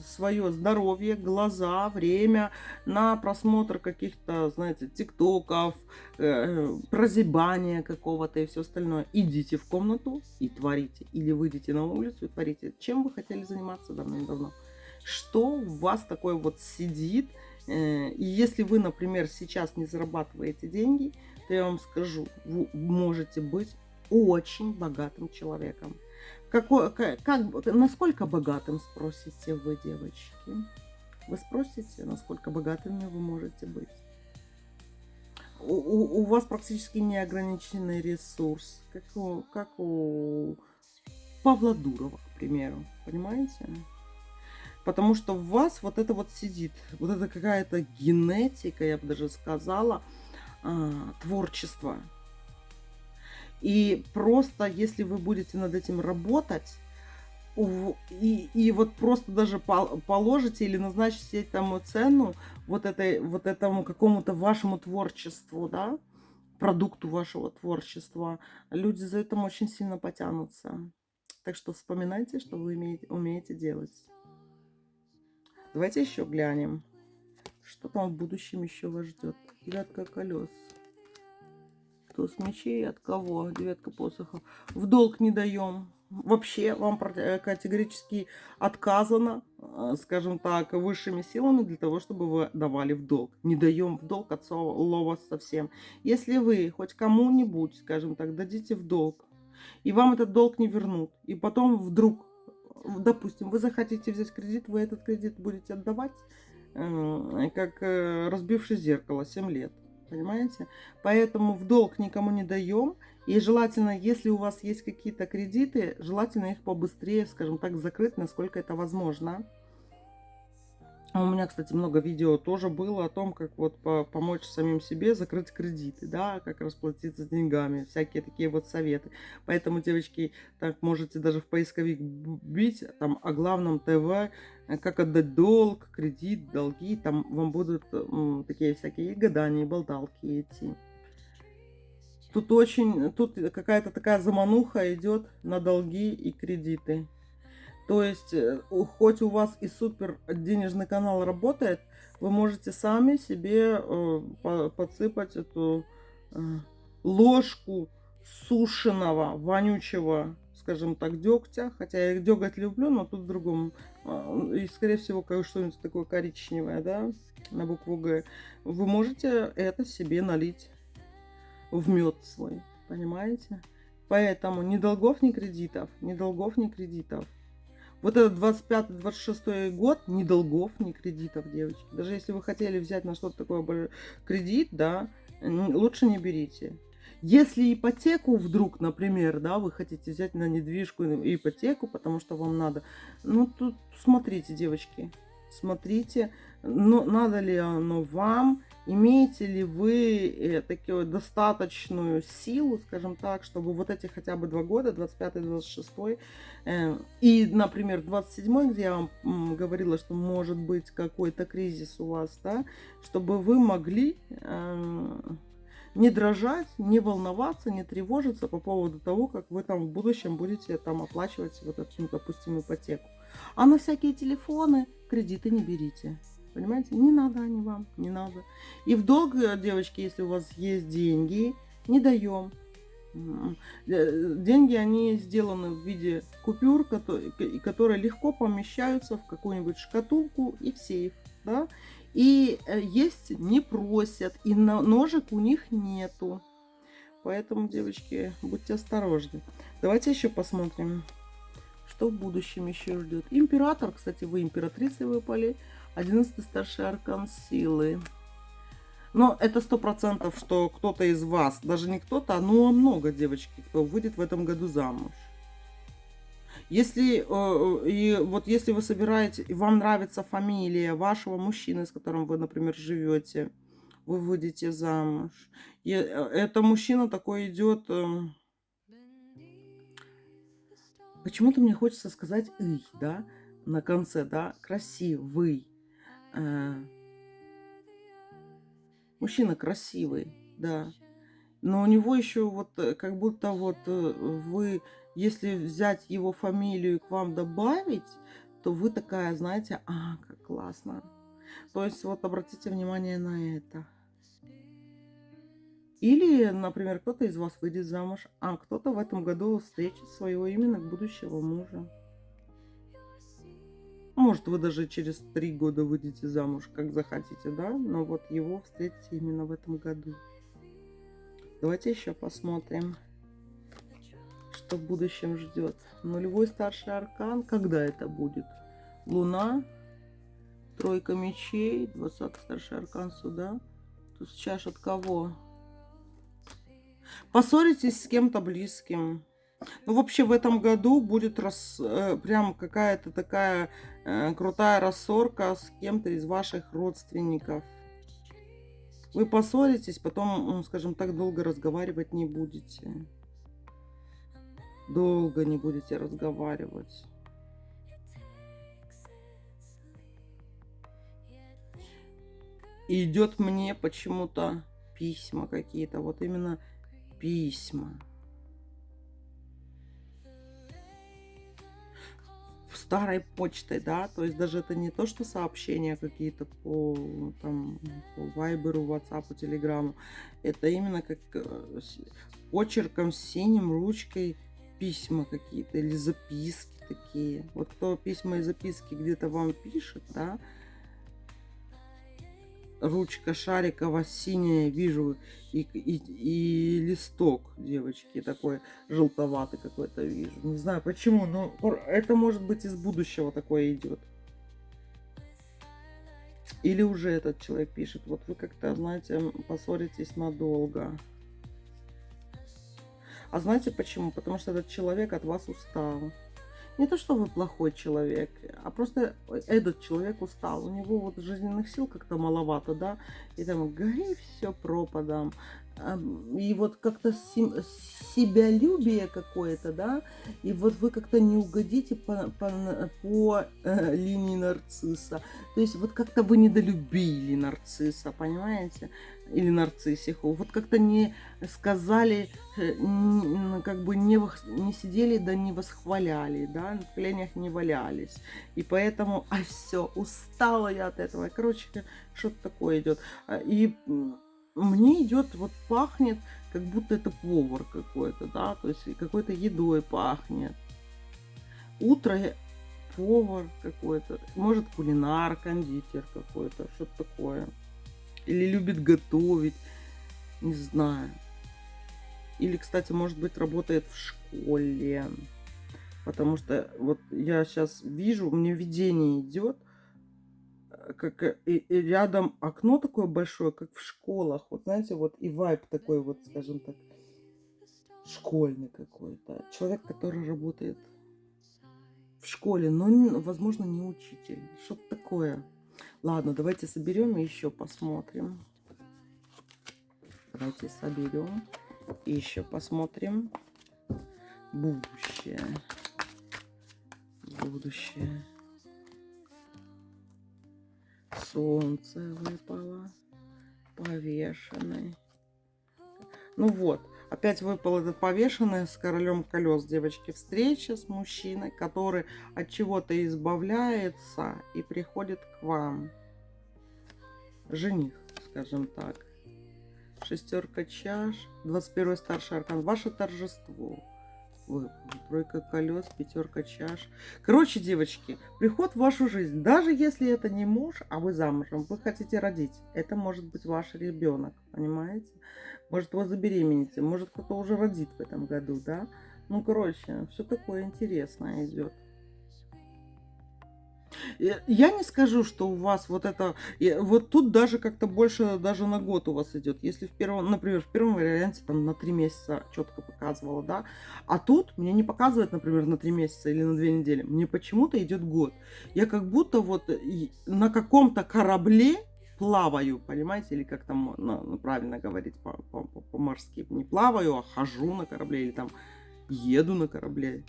свое здоровье, глаза, время на просмотр каких-то, знаете, тиктоков, прозябания какого-то и все остальное. Идите в комнату и творите. Или выйдите на улицу и творите. Чем вы хотели заниматься давным-давно? Что у вас такое вот сидит? И если вы, например, сейчас не зарабатываете деньги, то я вам скажу, вы можете быть очень богатым человеком. Насколько богатым, спросите вы, девочки? Вы спросите, насколько богатыми вы можете быть? У вас практически неограниченный ресурс, как у Павла Дурова, к примеру. Понимаете? Потому что в вас вот это вот сидит, вот это какая-то генетика, я бы даже сказала, творчество. И просто, если вы будете над этим работать, и вот просто даже положите или назначите этому цену, вот этому какому-то вашему творчеству, да, продукту вашего творчества, люди за этим очень сильно потянутся. Так что вспоминайте, что вы умеете делать. Давайте еще глянем, что там в будущем еще вас ждет. Девятка колес. Туз мечей от кого? Девятка посохов. В долг не даем. Вообще вам категорически отказано, скажем так, высшими силами для того, чтобы вы давали в долг. Не даем в долг от слова совсем. Если вы хоть кому-нибудь, скажем так, дадите в долг, и вам этот долг не вернут, и потом вдруг, допустим, вы захотите взять кредит, вы этот кредит будете отдавать, как разбивший зеркало, 7 лет. Понимаете? Поэтому в долг никому не даем. И желательно, если у вас есть какие-то кредиты, желательно их побыстрее, скажем так, закрыть, насколько это возможно. У меня, кстати, много видео тоже было о том, как вот помочь самим себе закрыть кредиты, да, как расплатиться с деньгами, всякие такие вот советы. Поэтому, девочки, так можете даже в поисковик бить, там, о главном ТВ, как отдать долг, кредит, долги, там вам будут такие всякие гадания, болталки идти. Тут какая-то такая замануха идет на долги и кредиты. То есть, хоть у вас и супер денежный канал работает, вы можете сами себе подсыпать эту ложку сушеного, вонючего, скажем так, дегтя. Хотя я деготь люблю, но тут в другом. И, скорее всего, что-нибудь такое коричневое, да, на букву Г. Вы можете это себе налить в мед свой, понимаете? Поэтому ни долгов, ни кредитов, ни долгов, ни кредитов. Вот этот 25-26 год, ни долгов, ни кредитов, девочки. Даже если вы хотели взять на что-то такое кредит, да, лучше не берите. Если ипотеку вдруг, например, да, вы хотите взять на недвижку ипотеку, потому что вам надо, ну, тут смотрите, девочки, смотрите, надо ли оно вам, имеете ли вы такую достаточную силу, скажем так, чтобы вот эти хотя бы 2 года, 25-26, и, например, 27-й, где я вам говорила, что может быть какой-то кризис у вас, да, чтобы вы могли не дрожать, не волноваться, не тревожиться по поводу того, как вы там в будущем будете там оплачивать вот эту, допустим, ипотеку. А на всякие телефоны кредиты не берите. Понимаете? Не надо они вам, не надо. И в долг, девочки, если у вас есть деньги, не даем. Деньги, они сделаны в виде купюр, которые легко помещаются в какую-нибудь шкатулку и в сейф. Да? И есть не просят, и ножек у них нету. Поэтому, девочки, будьте осторожны. Давайте еще посмотрим, Что в будущем еще ждет? Император, кстати, вы императрицей выпали. 11-й старший аркан силы. Но это 100%, что кто-то из вас, даже не кто-то, но много девочки, кто выйдет в этом году замуж. Если, и вот если вы собираете, и вам нравится фамилия вашего мужчины, с которым вы, например, живете, вы выйдете замуж. И это мужчина такой идет. Почему-то мне хочется сказать «ый», да, на конце, да, красивый. Мужчина красивый, да. Но у него еще вот как будто вот вы, если взять его фамилию и к вам добавить, то вы такая, знаете, как классно. То есть вот обратите внимание на это. Или, например, кто-то из вас выйдет замуж, а кто-то в этом году встретит своего именно будущего мужа. Может, вы даже через 3 года выйдете замуж, как захотите, да? Но вот его встретите именно в этом году. Давайте еще посмотрим, что в будущем ждет. Нулевой старший аркан. Когда это будет? Луна, тройка мечей, 20-й старший аркан суда. Тут чаш от кого? Поссоритесь с кем-то близким. Ну, вообще в этом году будет прям какая-то такая крутая рассорка с кем-то из ваших родственников. Вы поссоритесь, потом, скажем так, долго разговаривать не будете. Долго не будете разговаривать. И идет мне почему-то письма какие-то. Вот именно письма. Старой почтой, да, то есть даже это не то, что сообщения какие-то по Вайберу, Ватсапу, Телеграму, это именно как почерком синим, ручкой письма какие-то или записки такие. Вот кто письма и записки где-то вам пишет, да, ручка шариковая, синяя, вижу, и листок, девочки, такой желтоватый какой-то вижу. Не знаю почему, но это может быть из будущего такое идет. Или уже этот человек пишет, вот вы как-то, знаете, поссоритесь надолго. А знаете почему? Потому что этот человек от вас устал. Не то, что вы плохой человек, а просто этот человек устал. У него вот жизненных сил как-то маловато, да, и там гори все пропадом. И вот как-то себялюбие какое-то, да, и вот вы как-то не угодите по линии нарцисса. То есть вот как-то вы недолюбили нарцисса, понимаете? Или нарциссиху. Вот как-то не сказали, как бы не сидели, да не восхваляли, да, на коленях не валялись. И поэтому, все, устала я от этого. Короче, что-то такое идет. И мне идет, вот пахнет, как будто это повар какой-то, да, то есть какой-то едой пахнет. Утро повар какой-то, может кулинар, кондитер какой-то, что-то такое. Или любит готовить, не знаю. Или, кстати, может быть, работает в школе. Потому что вот я сейчас вижу, мне видение идет, как и рядом окно такое большое, как в школах. Вот знаете, вот и вайб такой вот, скажем так, школьный какой-то. Человек, который работает в школе, но, возможно, не учитель. Что-то такое. Ладно, давайте соберем и еще посмотрим. Давайте соберем и еще посмотрим. Будущее. Будущее. Солнце выпало. Повешенный. Ну вот. Опять выпал этот повешенный с королем колес, девочки. Встреча с мужчиной, который от чего-то избавляется и приходит к вам. Жених, скажем так. Шестерка чаш. 21-й старший аркан. Ваше торжество. Выпал. Тройка колес, пятерка чаш. Короче, девочки, приход в вашу жизнь. Даже если это не муж, а вы замужем, вы хотите родить. Это может быть ваш ребенок, понимаете? Может, вы забеременеете, может, кто-то уже родит в этом году, да? Ну, короче, все такое интересное идет. Я не скажу, что у вас вот это... Вот тут даже как-то больше даже на год у вас идет. Если в первом, например, в первом варианте там на 3 месяца четко показывало, да, а тут мне не показывает, например, на 3 месяца или на 2 недели. Мне почему-то идет год. Я как будто вот на каком-то корабле плаваю, понимаете, или как там ну, правильно говорить по-морски. Не плаваю, а хожу на корабле или там еду на корабле.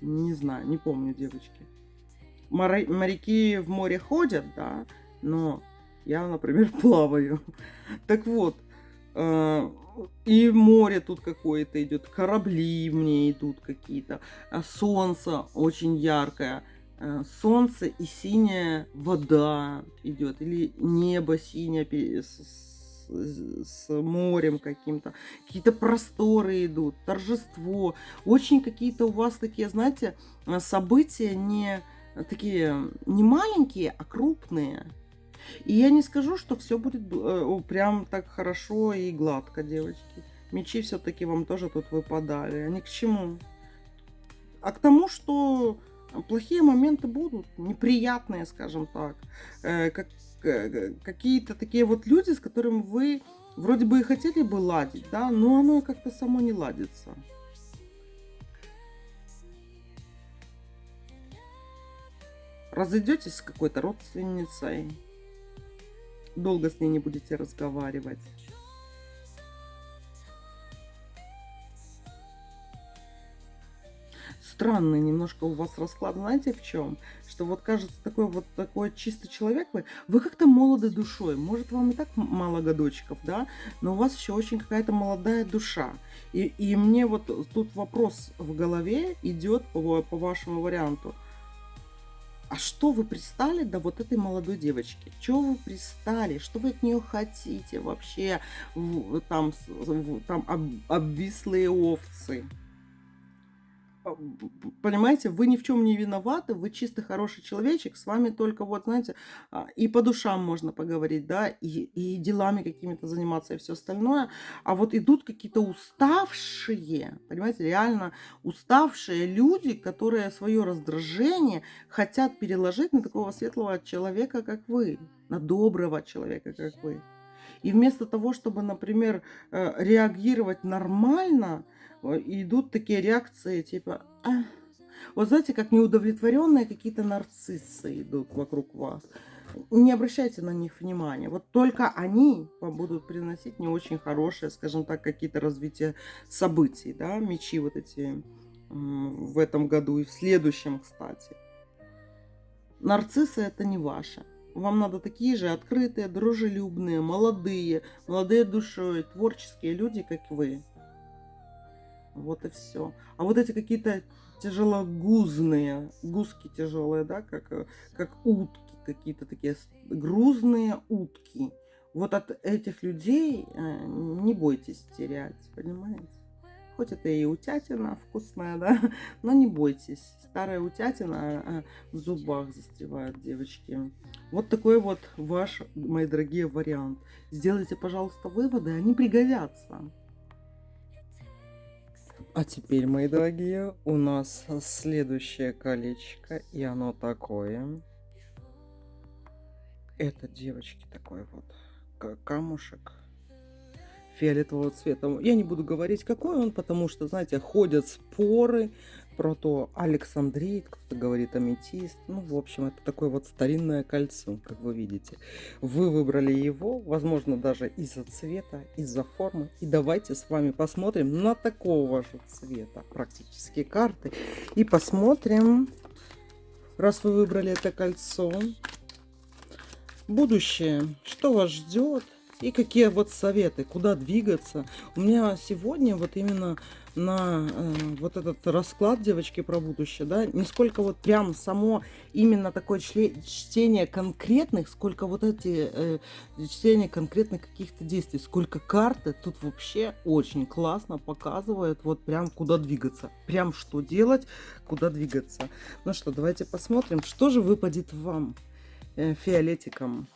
Не знаю, не помню, девочки. Моряки в море ходят, да, но я, например, плаваю. Так вот, и море тут какое-то идет, корабли мне идут какие-то, солнце очень яркое, солнце и синяя вода идет, или небо синее с морем каким-то, какие-то просторы идут, торжество, очень какие-то у вас такие, знаете, события не такие не маленькие, а крупные. И я не скажу, что все будет прям так хорошо и гладко, девочки. Мечи все-таки вам тоже тут выпадали. Они к чему? А к тому, что плохие моменты будут, неприятные, скажем так. Какие-то такие вот люди, с которыми вы вроде бы и хотели бы ладить, да, но оно как-то само не ладится. Разойдетесь с какой-то родственницей, долго с ней не будете разговаривать. Странный немножко у вас расклад, знаете, в чем? Что вот кажется такой чистый человек вы как-то молоды душой. Может, вам и так мало годочков, да, но у вас еще очень какая-то молодая душа. И мне вот тут вопрос в голове идет по вашему варианту. А что вы пристали до вот этой молодой девочки? Чего вы пристали? Что вы от нее хотите вообще? Там обвислые овцы. Понимаете, вы ни в чем не виноваты, вы чисто хороший человечек, с вами только вот, знаете, и по душам можно поговорить, да, и делами какими-то заниматься, и все остальное. А вот идут какие-то уставшие, понимаете, реально уставшие люди, которые свое раздражение хотят переложить на такого светлого человека, как вы, на доброго человека, как вы. И вместо того, чтобы, например, реагировать нормально, идут такие реакции типа... Вот знаете, как неудовлетворенные какие-то нарциссы идут вокруг вас. Не обращайте на них внимания. Вот только они вам будут приносить не очень хорошие, скажем так, какие-то развития событий, да, мечи вот эти в этом году и в следующем, кстати. Нарциссы это не ваше. Вам надо такие же открытые, дружелюбные, молодые душой, творческие люди, как вы. Вот и все. А вот эти какие-то тяжелогузные, гуски тяжелые, да, как утки, какие-то такие грузные утки. Вот от этих людей не бойтесь терять, понимаете? Хоть это и утятина вкусная, да, но не бойтесь. Старая утятина в зубах застревает, девочки. Вот такой вот ваш, мои дорогие, вариант. Сделайте, пожалуйста, выводы, они пригодятся. А теперь, мои дорогие, у нас следующее колечко, и оно такое. Это, девочки, такой вот камушек фиолетового цвета. Я не буду говорить, какой он, потому что, знаете, ходят споры про то, александрит, кто-то говорит аметист. Ну, в общем, это такое вот старинное кольцо, как вы видите. Вы выбрали его, возможно, даже из-за цвета, из-за формы. И давайте с вами посмотрим на такого же цвета практически карты. И посмотрим, раз вы выбрали это кольцо, будущее, что вас ждет. И какие вот советы, куда двигаться. У меня сегодня вот именно на вот этот расклад, девочки, про будущее, да, не сколько вот прям само именно такое чтение конкретных, сколько вот эти чтение конкретных каких-то действий, сколько карты тут вообще очень классно показывают вот прям куда двигаться, прям что делать, куда двигаться. Ну что, давайте посмотрим, что же выпадет вам, фиолетиком.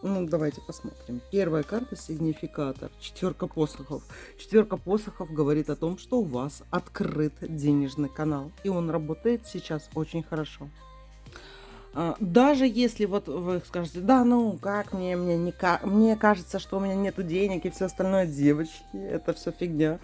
Ну, давайте посмотрим. Первая карта — сигнификатор. Четверка посохов. Четверка посохов говорит о том, что у вас открыт денежный канал. И он работает сейчас очень хорошо. Даже если вот вы скажете: "Да ну, как мне не мне кажется, что у меня нету денег и все остальное". Девочки, это все фигня.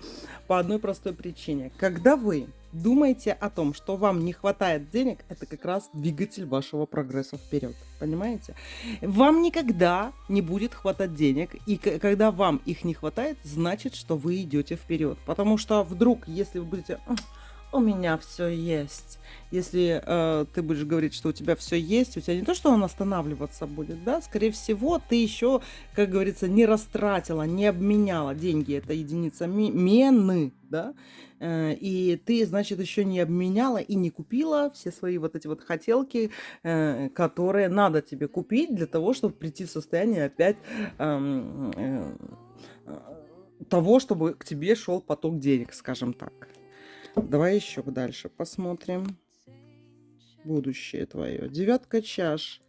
По одной простой причине. Когда вы думаете о том, что вам не хватает денег, это как раз двигатель вашего прогресса вперед. Понимаете? Вам никогда не будет хватать денег, и когда вам их не хватает, значит, что вы идете вперед. Потому что вдруг, если вы будете: "У меня все есть". Если, ты будешь говорить, что у тебя все есть, у тебя не то, что он останавливаться будет, да, скорее всего, ты еще, как говорится, не растратила, не обменяла деньги. Это единица мены, да. И ты, значит, еще не обменяла и не купила все свои вот эти вот хотелки, которые надо тебе купить для того, чтобы прийти в состояние опять, ам, того, чтобы к тебе шел поток денег, скажем так. Давай еще дальше посмотрим. Будущее твое. Девятка чаш.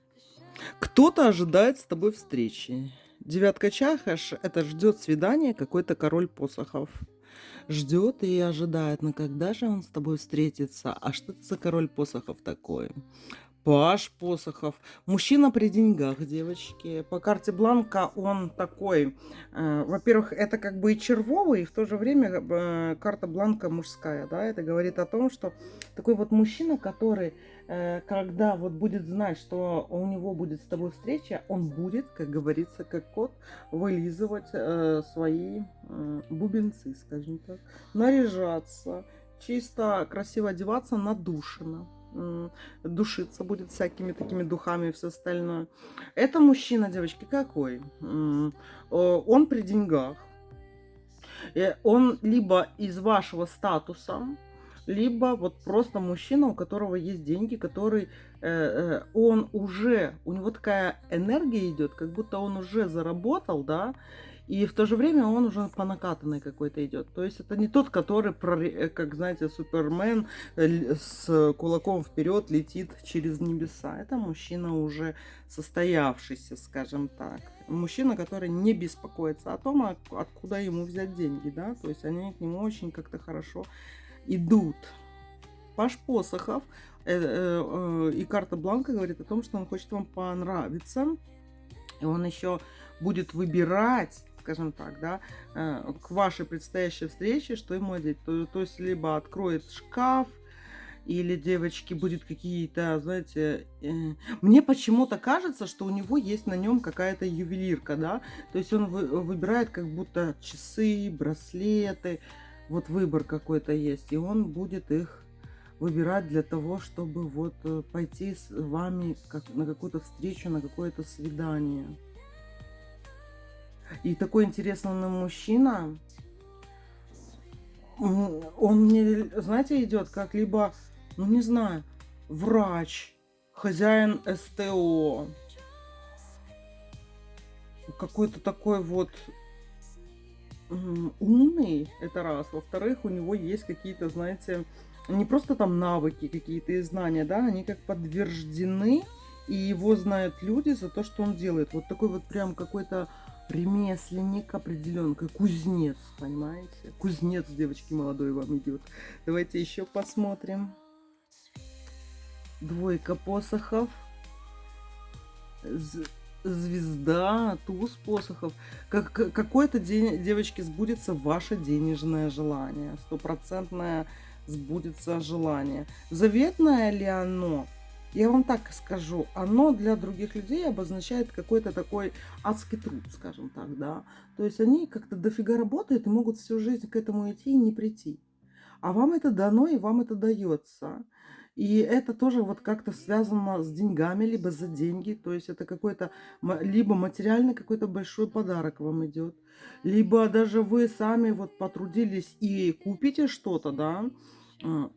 Кто-то ожидает с тобой встречи. Девятка чаш — это ждет свидания какой-то король посохов. Ждет и ожидает, но когда же он с тобой встретится? А что это за король посохов такой? Паж посохов. Мужчина при деньгах, девочки. По карте Бланка он такой. Во-первых, это как бы и червовый, и в то же время карта Бланка мужская. Да? Это говорит о том, что такой вот мужчина, который, когда вот будет знать, что у него будет с тобой встреча, он будет, как говорится, как кот, вылизывать свои бубенцы, скажем так. Наряжаться, чисто красиво одеваться, надушенно. Душиться будет всякими такими духами и все остальное. Это мужчина, девочки, какой? Он при деньгах. Он либо из вашего статуса, либо вот просто мужчина, у которого есть деньги, который он уже, у него такая энергия идет, как будто он уже заработал, да, и в то же время он уже по накатанной какой-то идет. То есть это не тот, который, как знаете, Супермен с кулаком вперед летит через небеса. Это мужчина уже состоявшийся, скажем так. Мужчина, который не беспокоится о том, откуда ему взять деньги, да, то есть они к нему очень как-то хорошо идут. Паж посохов и карта Бланка говорит о том, что он хочет вам понравиться. И он еще будет выбирать, скажем так, да, к вашей предстоящей встрече, что ему одеть. То есть либо откроет шкаф, или, девочки, будет какие-то, знаете, мне почему-то кажется, что у него есть на нем какая-то ювелирка, да, то есть он выбирает как будто часы, браслеты, вот выбор какой-то есть, и он будет их выбирать для того, чтобы вот пойти с вами на какую-то встречу, на какое-то свидание. И такой интересный мужчина, он мне, знаете, идет как либо, ну не знаю, врач, хозяин СТО, какой-то такой вот умный, это раз. Во-вторых, у него есть какие-то, знаете, не просто там навыки какие-то и знания, да, они как подтверждены, и его знают люди за то, что он делает. Вот такой вот прям какой-то ремесленник определенный, как кузнец, понимаете? Кузнец, девочки, молодой вам идет. Давайте еще посмотрим. Двойка посохов. Звезда, туз посохов. Какой-то день, девочки, сбудется ваше денежное желание. Стопроцентное сбудется желание. Заветное ли оно? Я вам так скажу, оно для других людей обозначает какой-то такой адский труд, скажем так, да. То есть они как-то дофига работают и могут всю жизнь к этому идти и не прийти. А вам это дано, и вам это дается. И это тоже вот как-то связано с деньгами, либо за деньги. То есть это какой-то, либо материальный какой-то большой подарок вам идет, либо даже вы сами вот потрудились и купите что-то, да.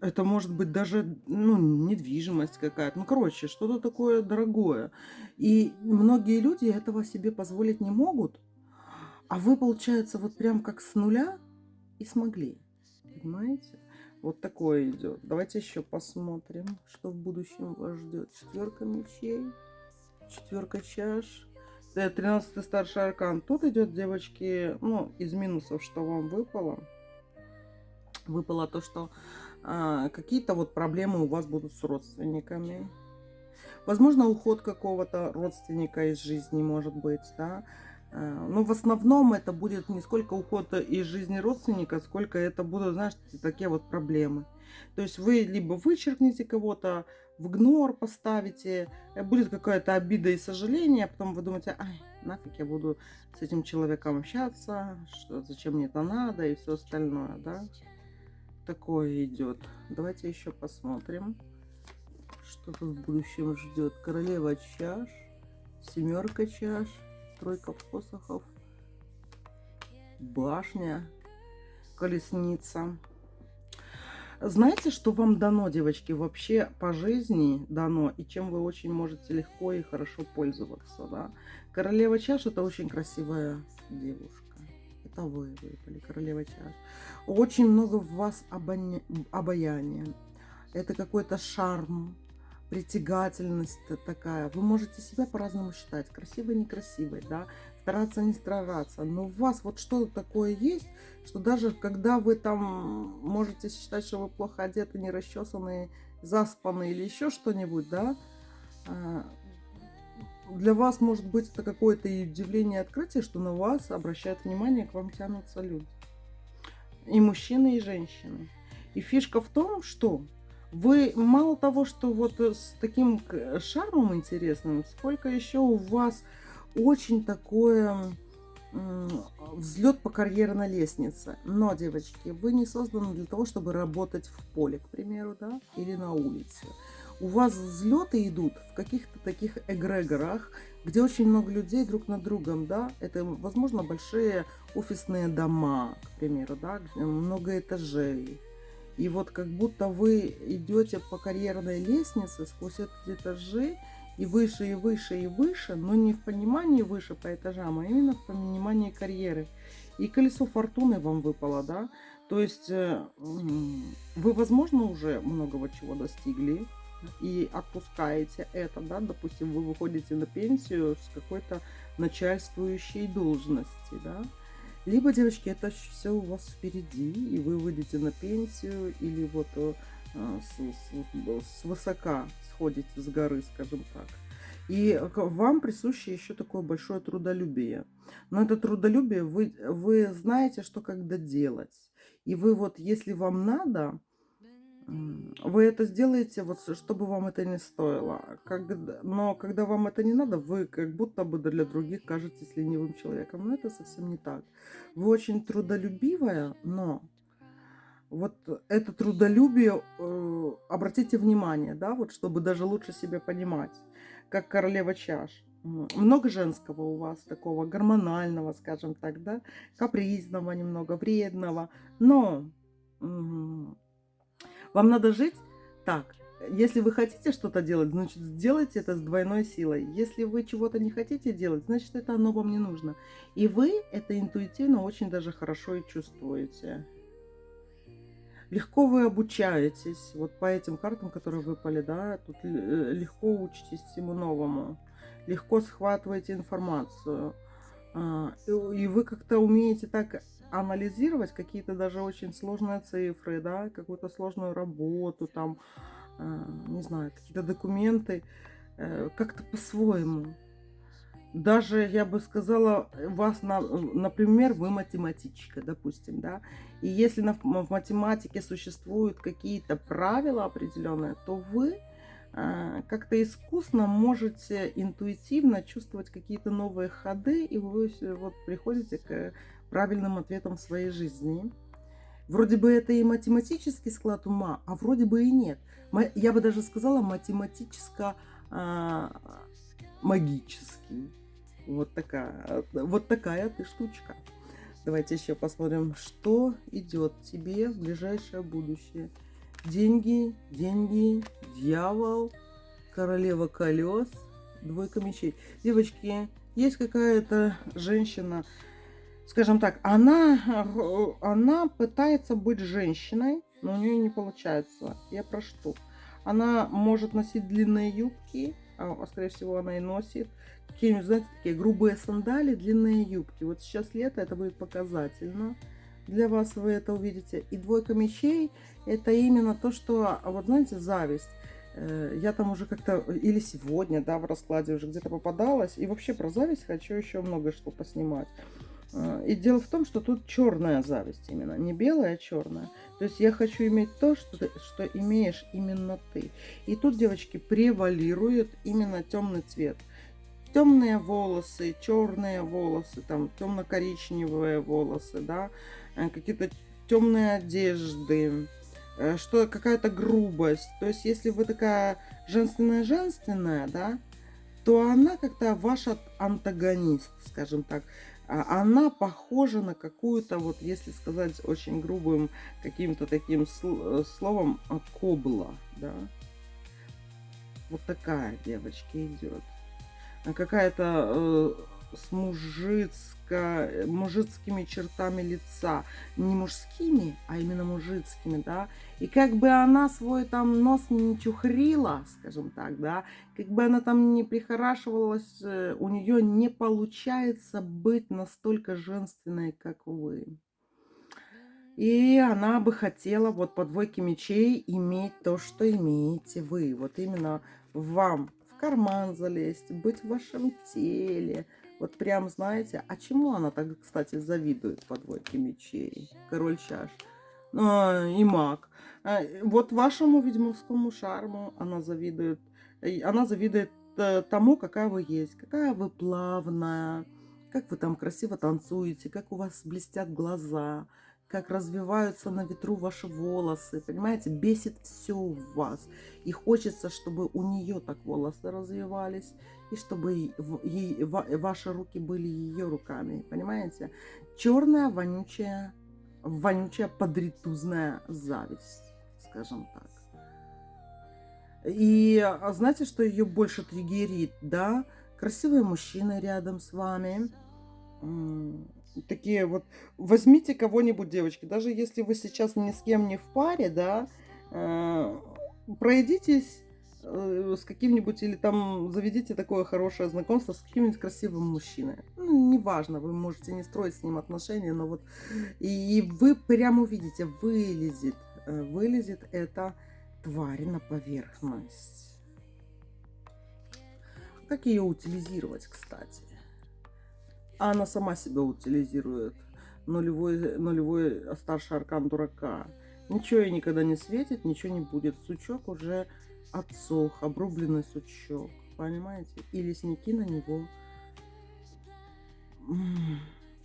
Это может быть даже, ну, недвижимость какая-то. Ну, короче, что-то такое дорогое. И многие люди этого себе позволить не могут. А вы, получается, вот прям как с нуля и смогли. Понимаете? Вот такое идет. Давайте еще посмотрим, что в будущем вас ждет. Четверка мечей, четверка чаш. 13-й старший аркан. Тут идет, девочки, ну, из минусов, что вам выпало. Выпало то, что какие-то вот проблемы у вас будут с родственниками. Возможно, уход какого-то родственника из жизни, может быть, да. Но в основном это будет не сколько уход из жизни родственника, сколько это будут, знаешь, такие вот проблемы. То есть вы либо вычеркнете кого-то, в игнор поставите, будет какая-то обида и сожаление, а потом вы думаете, ай, нафиг я буду с этим человеком общаться, что, зачем мне это надо и все остальное, да. Такое идет. Давайте еще посмотрим, что тут в будущем ждет. Королева чаш, семерка чаш, тройка посохов, башня, колесница. Знаете, что вам дано, девочки, вообще по жизни дано, и чем вы очень можете легко и хорошо пользоваться, да? Королева чаш — это очень красивая девушка. Это вы выпали, королева чаш. Очень много в вас обаяния. Это какой-то шарм, притягательность такая. Вы можете себя по-разному считать, красивой, некрасивой, да, стараться, не стараться. Но у вас вот что-то такое есть, что даже когда вы там можете считать, что вы плохо одеты, не расчесанные, заспанные или еще что-нибудь, да, для вас может быть это какое-то удивление, открытие, что на вас обращают внимание, к вам тянутся люди. И мужчины, и женщины. И фишка в том, что вы мало того, что вот с таким шармом интересным, сколько еще у вас очень такое взлет по карьерной лестнице. Но, девочки, вы не созданы для того, чтобы работать в поле, к примеру, да, или на улице. У вас взлеты идут в каких-то таких эгрегорах, где очень много людей друг над другом, да. Это, возможно, большие офисные дома, к примеру, да, где много этажей. И вот как будто вы идете по карьерной лестнице сквозь эти этажи, и выше, и выше, и выше, но не в понимании выше по этажам, а именно в понимании карьеры. И колесо фортуны вам выпало, да? То есть вы, возможно, уже многого чего достигли и отпускаете это, да? Допустим, вы выходите на пенсию с какой-то начальствующей должности, да? Либо, девочки, это все у вас впереди, и вы выйдете на пенсию, или вот с высока сходите с горы, скажем так. И вам присуще еще такое большое трудолюбие. Но это трудолюбие вы знаете, что когда делать. И вы вот, если вам надо, вы это сделаете, вот, чтобы вам это не стоило. Но когда вам это не надо, вы как будто бы для других кажетесь ленивым человеком. Но это совсем не так. Вы очень трудолюбивая, но вот это трудолюбие, обратите внимание, да, вот чтобы даже лучше себя понимать, как королева чаш. Много женского у вас такого, гормонального, скажем так, да, капризного немного, вредного, но вам надо жить так. Если вы хотите что-то делать, значит, сделайте это с двойной силой. Если вы чего-то не хотите делать, значит, это оно вам не нужно. И вы это интуитивно очень даже хорошо и чувствуете. Легко вы обучаетесь, вот по этим картам, которые выпали, да, тут легко учитесь всему новому, легко схватываете информацию. И вы как-то умеете так анализировать какие-то даже очень сложные цифры, да, какую-то сложную работу, там, не знаю, какие-то документы, как-то по-своему. Даже, я бы сказала, например, вы математичка, допустим, да, и если в математике существуют какие-то правила определенные, то вы как-то искусно можете интуитивно чувствовать какие-то новые ходы, и вы вот приходите к правильным ответам в своей жизни. Вроде бы это и математический склад ума, а вроде бы и нет. Я бы даже сказала математическо-магический. Вот такая ты штучка. Давайте еще посмотрим, что идет тебе в ближайшее будущее. Деньги, дьявол, королева колес, двойка мечей. Девочки, есть какая-то женщина, скажем так, она пытается быть женщиной, но у нее не получается. Я про что? Она может носить длинные юбки, скорее всего, она и носит. Какие-нибудь, знаете, такие грубые сандали, длинные юбки. Вот сейчас лето, это будет показательно. Для вас вы это увидите. И двойка мечей — это именно то, что, вот знаете, зависть. Я там уже как-то, или сегодня, да, в раскладе уже где-то попадалась. И вообще про зависть хочу еще много что поснимать. И дело в том, что тут черная зависть именно, не белая, а черная. То есть я хочу иметь то, что имеешь именно ты. И тут, девочки, превалирует именно темный цвет. Темные волосы, черные волосы, там темно-коричневые волосы, да, какие-то темные одежды, что какая-то грубость. То есть если вы такая женственная-женственная, да, то она как-то ваш антагонист, скажем так. Она похожа на какую-то, вот если сказать очень грубым каким-то таким словом, кобла, да. Вот такая девочка идет. Какая-то с мужицкими чертами лица. Не мужскими, а именно мужицкими, да. И как бы она свой там нос не чухрила, скажем так, да, как бы она там не прихорашивалась, у нее не получается быть настолько женственной, как вы. И она бы хотела вот по двойке мечей иметь то, что имеете вы. Вот именно вам в карман залезть, быть в вашем теле. Вот прям, знаете, а чему она так, кстати, завидует по двойке мечей? Король чаш. И маг. Вот вашему ведьмовскому шарму она завидует. Она завидует тому, какая вы есть, какая вы плавная, как вы там красиво танцуете, как у вас блестят глаза, как развиваются на ветру ваши волосы, понимаете, бесит все в вас. И хочется, чтобы у нее так волосы развивались, и чтобы ваши руки были ее руками, понимаете. Черная, вонючая подритузная зависть, скажем так. И знаете, что ее больше триггерит, да? Красивые мужчины рядом с вами, такие вот, возьмите кого-нибудь, девочки, даже если вы сейчас ни с кем не в паре, да, пройдитесь с каким-нибудь, или там заведите такое хорошее знакомство с каким-нибудь красивым мужчиной. Ну, неважно, вы можете не строить с ним отношения, но вот, и вы прямо увидите, вылезет эта тварь на поверхность. Как ее утилизировать, кстати? А она сама себя утилизирует. Нулевой старший аркан дурака. Ничего ей никогда не светит, ничего не будет. Сучок уже отсох, обрубленный сучок. Понимаете? И лесники на него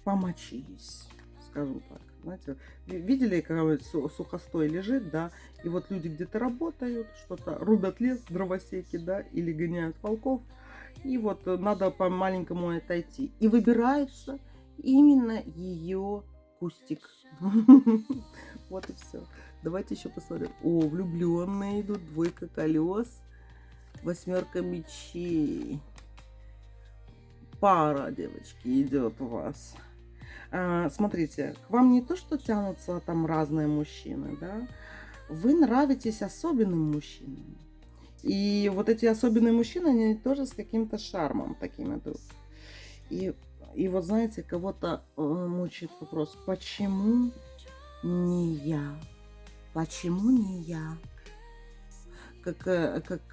помочились, скажем так. Знаете, видели, когда сухостой лежит, да, и вот люди где-то работают, что-то рубят лес, дровосеки, да, или гоняют волков, и вот надо по маленькому отойти. И выбирается именно ее кустик. Вот и все. Давайте еще посмотрим. О, влюбленные идут, двойка колес, восьмерка мечей. Пара, девочки, идет у вас. Смотрите, к вам не то, что тянутся там разные мужчины, да, вы нравитесь особенным мужчинам. И вот эти особенные мужчины, они тоже с каким-то шармом таким идут. И вот знаете, кого-то мучает вопрос, почему не я? Почему не я?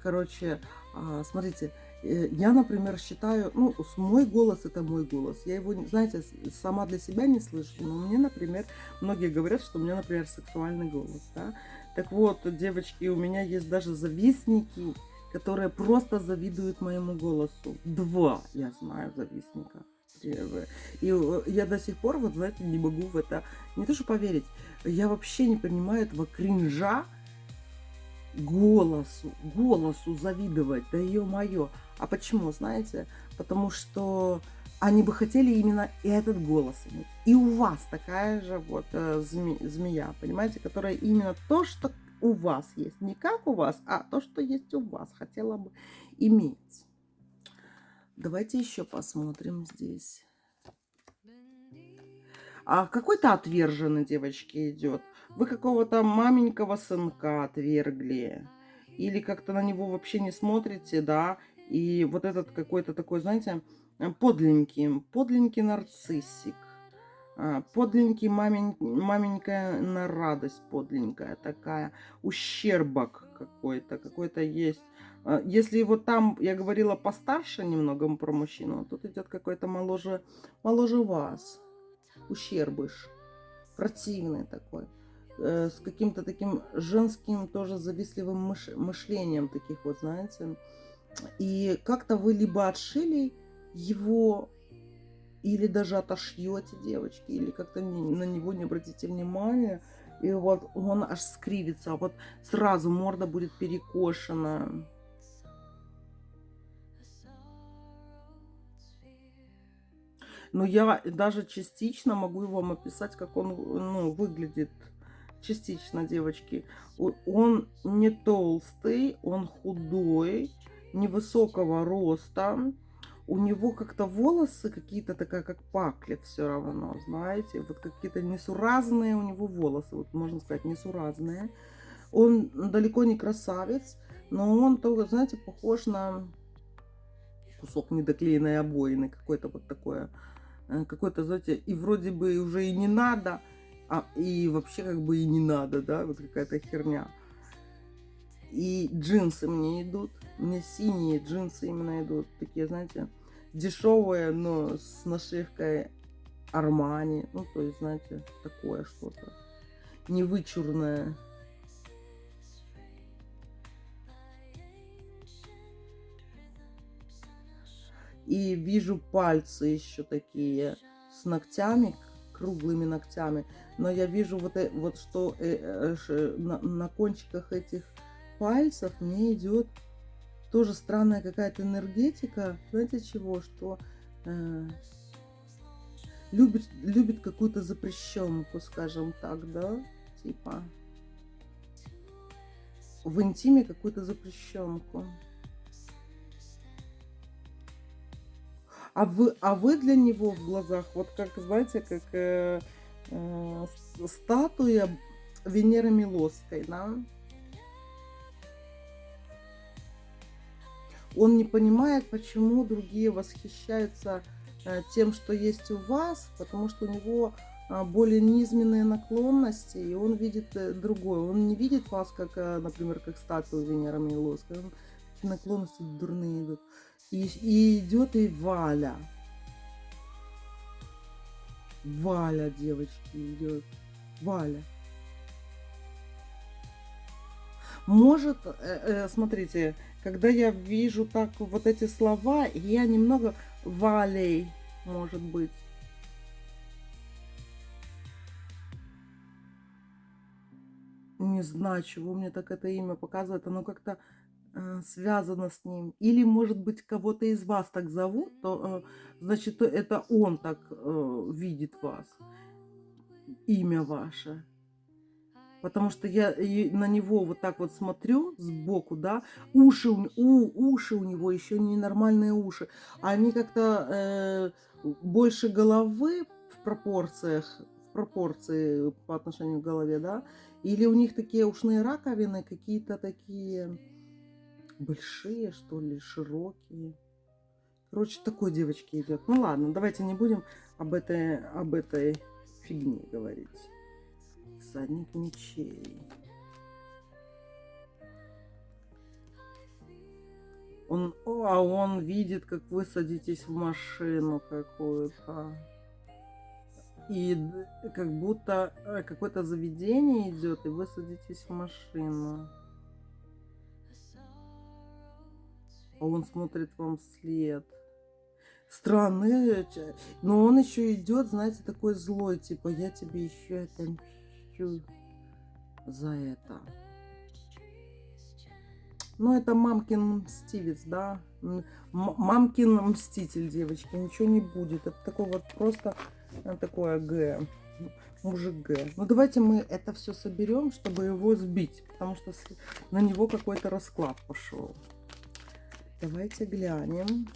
Короче, смотрите, я, например, считаю, ну, мой голос это мой голос. Я его, знаете, сама для себя не слышу. Но мне, например, многие говорят, что у меня, например, сексуальный голос, да. Так вот, девочки, у меня есть даже завистники, которые просто завидуют моему голосу. Два, я знаю, завистника. И я до сих пор, вот знаете, не могу в это, не то что поверить, я вообще не понимаю этого кринжа, голосу завидовать, да ё-моё. А почему, знаете? Потому что они бы хотели именно этот голос иметь. И у вас такая же вот змея, понимаете, которая именно то, что у вас есть. Не как у вас, а то, что есть у вас, хотела бы иметь. Давайте еще посмотрим здесь. А какой-то отверженный, девочки, идет. Вы какого-то маменького сынка отвергли. Или как-то на него вообще не смотрите, да. И вот этот какой-то такой, знаете, подленький нарциссик. Подленький маменькая на радость подленькая такая. Ущербок какой-то есть. Если вот там, я говорила постарше немного про мужчину, тут идет какой-то моложе вас. Ущербыш. Противный такой. С каким-то таким женским тоже завистливым мышлением таких вот, знаете. И как-то вы либо отшили его, или даже отошьете, девочки, или как-то на него не обратите внимания, и вот он аж скривится, а вот сразу морда будет перекошена. Но я даже частично могу вам описать, как он, ну, выглядит. Частично, девочки. Он не толстый, он худой, невысокого роста. У него как-то волосы какие-то такая, как пакля все равно, знаете. Вот какие-то несуразные у него волосы, вот можно сказать, несуразные. Он далеко не красавец, но он только, знаете, похож на кусок недоклеенной обоины, какое-то вот такое, какое-то, знаете, и вроде бы уже и не надо, и вообще как бы и не надо, да, вот какая-то херня. И джинсы мне идут, мне синие джинсы именно идут, такие, знаете, дешевые, но с нашивкой Армани, ну, то есть, знаете, такое что-то, невычурное. И вижу пальцы еще такие с ногтями, круглыми ногтями. Но я вижу вот что на кончиках этих пальцев мне идет тоже странная какая-то энергетика. Знаете чего? Что любит какую-то запрещенку, скажем так, да? Типа в интиме какую-то запрещенку. А вы для него в глазах, вот как, знаете, как статуя Венеры Милосской, да? Он не понимает, почему другие восхищаются тем, что есть у вас, потому что у него более низменные наклонности, и он видит другое. Он не видит вас, как, например, как статую Венеры Милосской. Наклонности дурные идут. И идет и Валя. Валя, девочки, идет. Валя. Может, смотрите, когда я вижу так вот эти слова, я немного Валей, может быть. Не знаю, чего мне так это имя показывает. Оно как-то связано с ним. Или, может быть, кого-то из вас так зовут, то, значит, это он так видит вас, имя ваше. Потому что я на него вот так вот смотрю сбоку, да, уши у него еще не нормальные уши. Они как-то больше головы в пропорции по отношению к голове, да. Или у них такие ушные раковины какие-то такие большие, что ли, широкие. Короче, такой, девочки, идет. Ну ладно, давайте не будем об этой фигне говорить. Всадник мечей. Он видит, как вы садитесь в машину какую-то. И как будто какое-то заведение идет, и вы садитесь в машину. А он смотрит вам вслед. Странный, но он еще идет, знаете, такой злой, типа, я тебе еще отомщу за это. Ну, это мамкин мстивец, да? Мамкин мститель, девочки, ничего не будет. Это такой вот просто такое Г, мужик Г. Ну, давайте мы это все соберем, чтобы его сбить, потому что на него какой-то расклад пошел. Давайте глянем.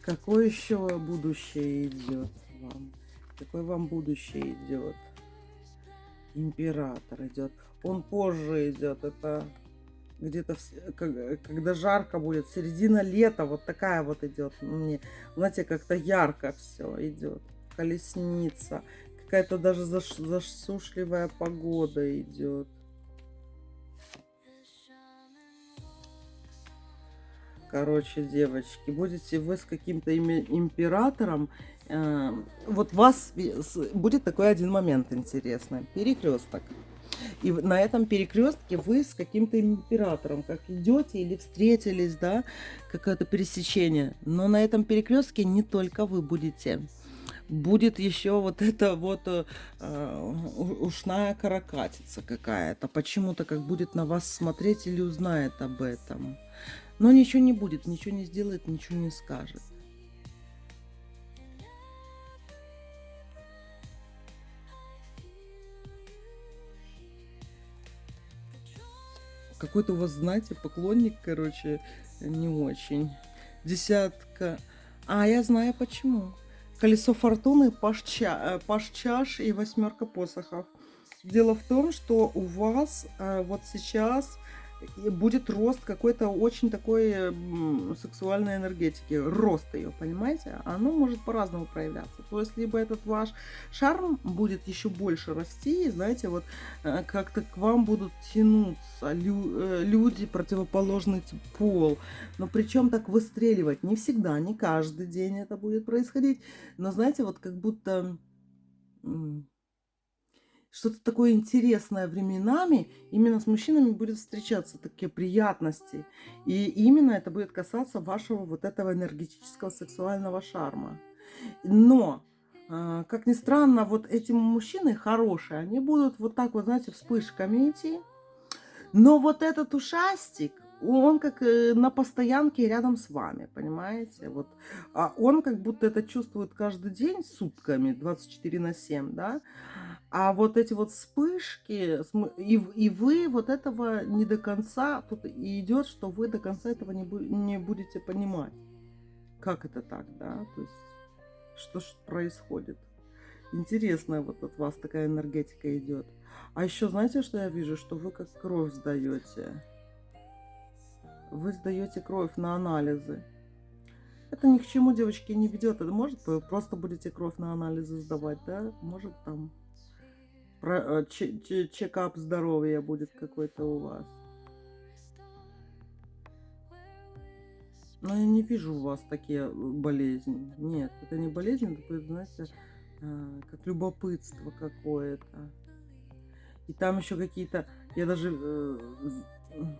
Какое еще будущее идет вам? Какое вам будущее идет? Император идет. Он позже идет. Это Где-то, когда жарко будет, середина лета, вот такая вот идет. Мне, знаете, как-то ярко все идет. Колесница. Какая-то даже засушливая погода идет. Короче, девочки, будете вы с каким-то императором, вот вас будет такой один момент интересный. Перекресток. И на этом перекрестке вы с каким-то императором, как идете или встретились, да, какое-то пересечение. Но на этом перекрестке не только вы будете. Будет еще вот эта вот ушная каракатица какая-то. Почему-то как будет на вас смотреть или узнает об этом. Но ничего не будет, ничего не сделает, ничего не скажет. Какой-то у вас, знаете, поклонник, короче, не очень. Десятка. А, я знаю почему. Колесо фортуны, паш чаш и восьмерка посохов. Дело в том, что у вас вот сейчас будет рост какой-то очень такой сексуальной энергетики. Рост ее, понимаете? Оно может по-разному проявляться. То есть, либо этот ваш шарм будет еще больше расти, и, знаете, вот как-то к вам будут тянуться люди, противоположный пол. Но причем так выстреливать не всегда, не каждый день это будет происходить. Но, знаете, вот как будто что-то такое интересное временами именно с мужчинами будет встречаться, такие приятности. И именно это будет касаться вашего вот этого энергетического сексуального шарма. Но, как ни странно, вот эти мужчины хорошие, они будут вот так вот, знаете, вспышками идти. Но вот этот ушастик, он как на постоянке рядом с вами, понимаете? Вот, он как будто это чувствует каждый день сутками, 24/7, да? А вот эти вот вспышки, и вы вот этого не до конца, тут и идет, что вы до конца этого не будете понимать. Как это так, да? То есть, что ж происходит? Интересная вот от вас такая энергетика идет. А еще знаете, что я вижу? Что вы как кровь сдаете. Вы сдаете кровь на анализы. Это ни к чему, девочки, не ведет. Это может, вы просто будете кровь на анализы сдавать, да? Может, там чекап здоровья будет какой-то у вас. Но я не вижу у вас такие болезни. Нет, это не болезнь, это, знаете, как любопытство какое-то. И там еще какие-то, я даже,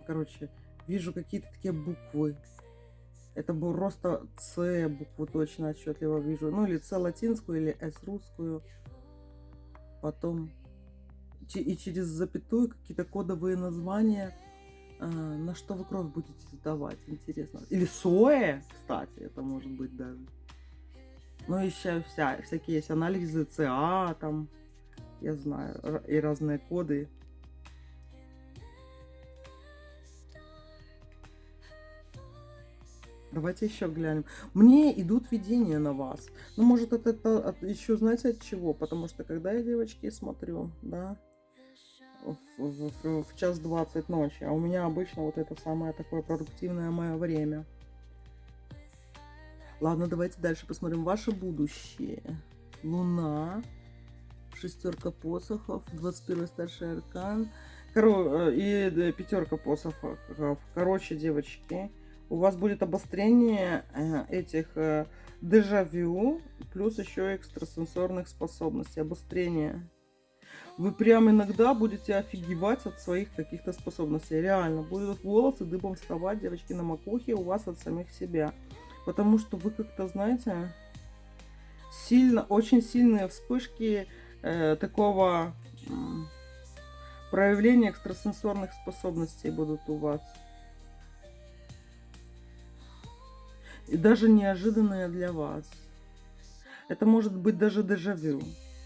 короче, вижу какие-то такие буквы. Это был просто С букву точно отчетливо вижу. Ну, или С латинскую, или С русскую. Потом и через запятую какие-то кодовые названия, на что вы кровь будете сдавать, интересно. Или СОЭ, кстати, это может быть даже. Ну, еще всякие есть анализы ЦА, там, я знаю, и разные коды. Давайте еще глянем. Мне идут видения на вас. Ну, может, это еще, знаете, от чего? Потому что, когда я, девочки, смотрю, да, в 1:20 ночи, а у меня обычно вот это самое такое продуктивное мое время. Ладно, давайте дальше посмотрим ваше будущее. Луна, шестерка посохов, 21 старший аркан, и пятерка посохов. Короче, девочки, у вас будет обострение этих дежавю, плюс еще экстрасенсорных способностей, обострение. Вы прям иногда будете офигевать от своих каких-то способностей. Реально, будут волосы дыбом вставать, девочки, на макухе у вас от самих себя. Потому что вы как-то, знаете, очень сильные вспышки такого проявления экстрасенсорных способностей будут у вас. И даже неожиданные для вас. Это может быть даже дежавю.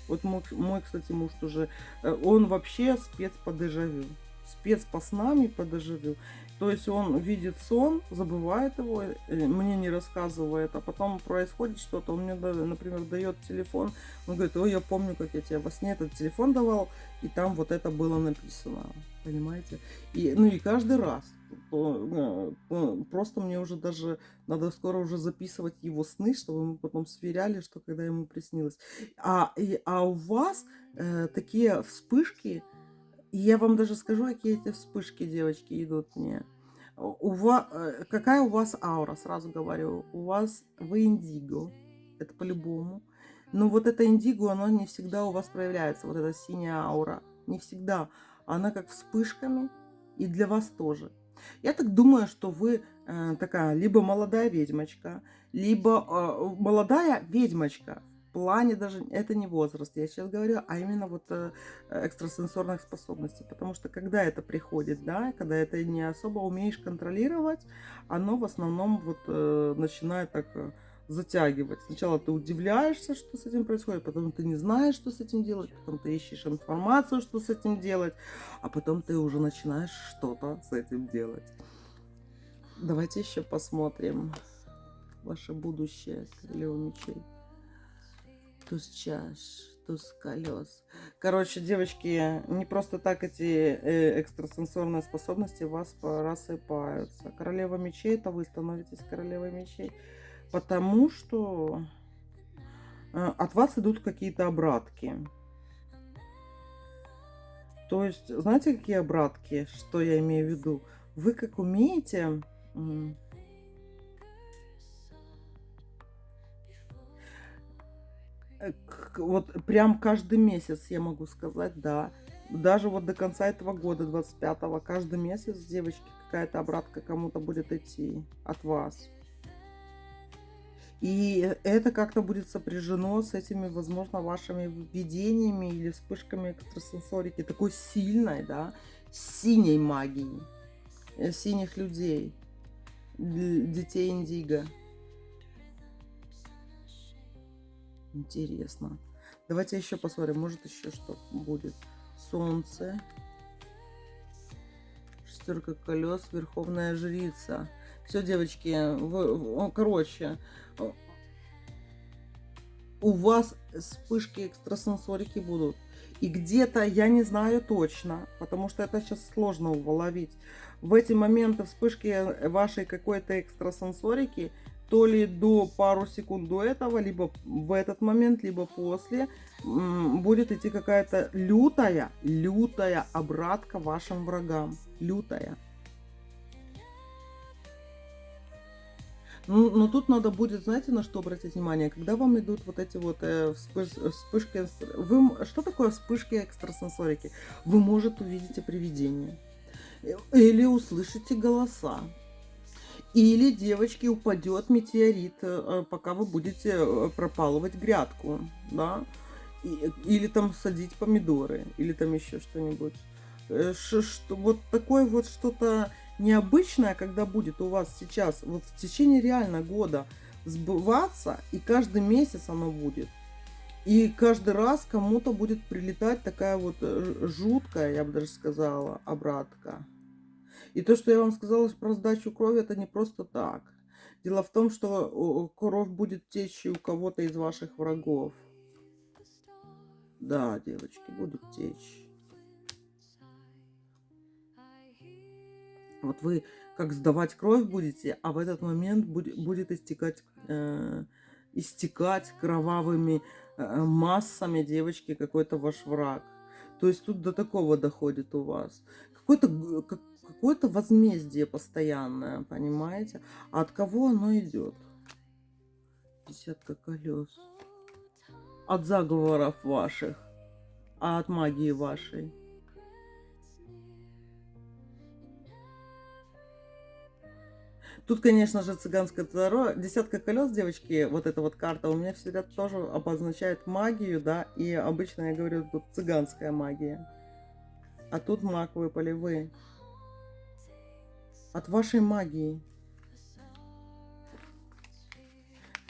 Вот мой, кстати, муж тоже, он вообще спец по дежавю. Спец по снам и по дежавю. То есть он видит сон, забывает его, мне не рассказывает, а потом происходит что-то, он мне, например, дает телефон, он говорит: ой, я помню, как я тебе во сне этот телефон давал, и там вот это было написано, понимаете? И, ну и каждый раз, просто мне уже даже надо скоро уже записывать его сны, чтобы мы потом сверяли, что когда ему приснилось. А у вас такие вспышки, и я вам даже скажу, какие эти вспышки, девочки, идут мне. Какая у вас аура, сразу говорю. У вас вы индиго, это по-любому. Но вот это индиго, оно не всегда у вас проявляется, вот эта синяя аура. Не всегда. Она как вспышками, и для вас тоже. Я так думаю, что вы такая либо молодая ведьмочка, либо молодая ведьмочка. В плане даже, это не возраст, я сейчас говорю, а именно вот экстрасенсорных способностей. Потому что когда это приходит, да, когда это не особо умеешь контролировать, оно в основном вот начинает так затягивать. Сначала ты удивляешься, что с этим происходит, потом ты не знаешь, что с этим делать, потом ты ищешь информацию, что с этим делать, а потом ты уже начинаешь что-то с этим делать. Давайте еще посмотрим ваше будущее, королева мечей. Туз чаш, туз колес. Короче, девочки, не просто так эти экстрасенсорные способности у вас рассыпаются. Королева мечей, это вы становитесь королевой мечей. Потому что от вас идут какие-то обратки. То есть, знаете, какие обратки, что я имею в виду? Вы как умеете... Вот прям каждый месяц, я могу сказать, да. Даже вот до конца этого года, 25-го, каждый месяц, девочки, какая-то обратка кому-то будет идти от вас. И это как-то будет сопряжено с этими, возможно, вашими видениями или вспышками экстрасенсорики. Такой сильной, да, синей магии, синих людей, детей индиго. Интересно. Давайте еще посмотрим, может еще что будет. Солнце. Шестерка колес, верховная жрица. Все, девочки, короче, у вас вспышки экстрасенсорики будут. И где-то, я не знаю точно, потому что это сейчас сложно уловить. В эти моменты вспышки вашей какой-то экстрасенсорики, то ли до пару секунд до этого, либо в этот момент, либо после, будет идти какая-то лютая обратка вашим врагам. Лютая. Но тут надо будет, знаете, на что обратить внимание? Когда вам идут вот эти вот вспышки... Что такое вспышки экстрасенсорики? Вы, может, увидите привидение. Или услышите голоса. Или, девочки, упадет метеорит, пока вы будете пропалывать грядку, да? Или там садить помидоры, или там еще что-нибудь. Вот такое вот что-то необычное, когда будет у вас сейчас, вот в течение реально года сбываться, и каждый месяц оно будет. И каждый раз кому-то будет прилетать такая вот жуткая, я бы даже сказала, обратка. И то, что я вам сказала про сдачу крови, это не просто так. Дело в том, что кровь будет течь у кого-то из ваших врагов. Да, девочки, будут течь. Вот вы как сдавать кровь будете, а в этот момент будет истекать кровавыми массами, девочки, какой-то ваш враг. То есть тут до такого доходит у вас. Какое-то возмездие постоянное, понимаете? А от кого оно идет? Десятка колес. От заговоров ваших, а от магии вашей. Тут, конечно же, цыганское таро. Десятка колес, девочки, вот эта вот карта у меня всегда тоже обозначает магию, да, и обычно я говорю, тут цыганская магия. А тут маг выпали вы. От вашей магии.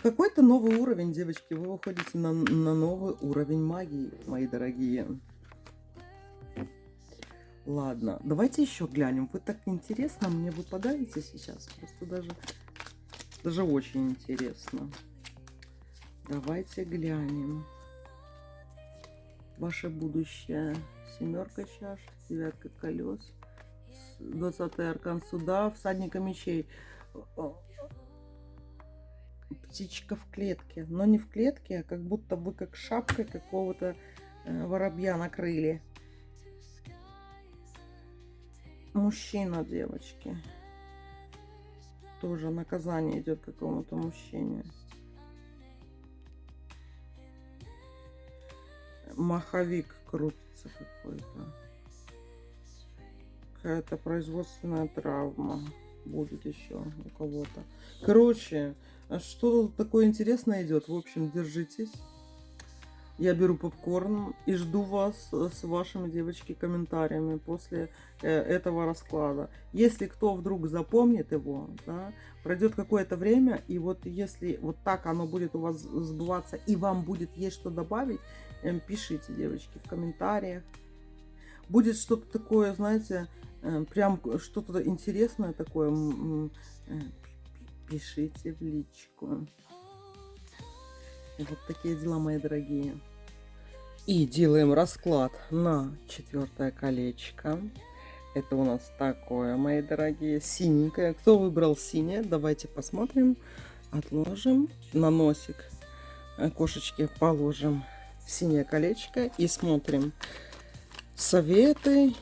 Какой-то новый уровень, девочки, вы выходите на новый уровень магии, мои дорогие. Ладно, давайте еще глянем. Вы так интересно мне выпадаете сейчас. Просто даже очень интересно. Давайте глянем. Ваше будущее. Семерка чаш, девятка колес, 20-й аркан суда, всадника мечей. Птичка в клетке. Но не в клетке, а как будто вы как шапкой какого-то воробья накрыли. Мужчина, девочки. Тоже наказание идет какому-то мужчине. Маховик крутится какой-то. Какая-то производственная травма будет еще у кого-то. Короче, что тут такое интересное идет? В общем, держитесь. Я беру попкорн и жду вас с вашими, девочки, комментариями после этого расклада. Если кто вдруг запомнит его, да, пройдет какое-то время, и вот если вот так оно будет у вас сбываться, и вам будет есть что добавить, пишите, девочки, в комментариях. Будет что-то такое, знаете, прям что-то интересное такое, пишите в личку. Вот такие дела, мои дорогие. И делаем расклад на 4-е колечко. Это у нас такое, мои дорогие, синенькое. Кто выбрал синее, давайте посмотрим. Отложим. На носик кошечки положим синее колечко и смотрим. Советы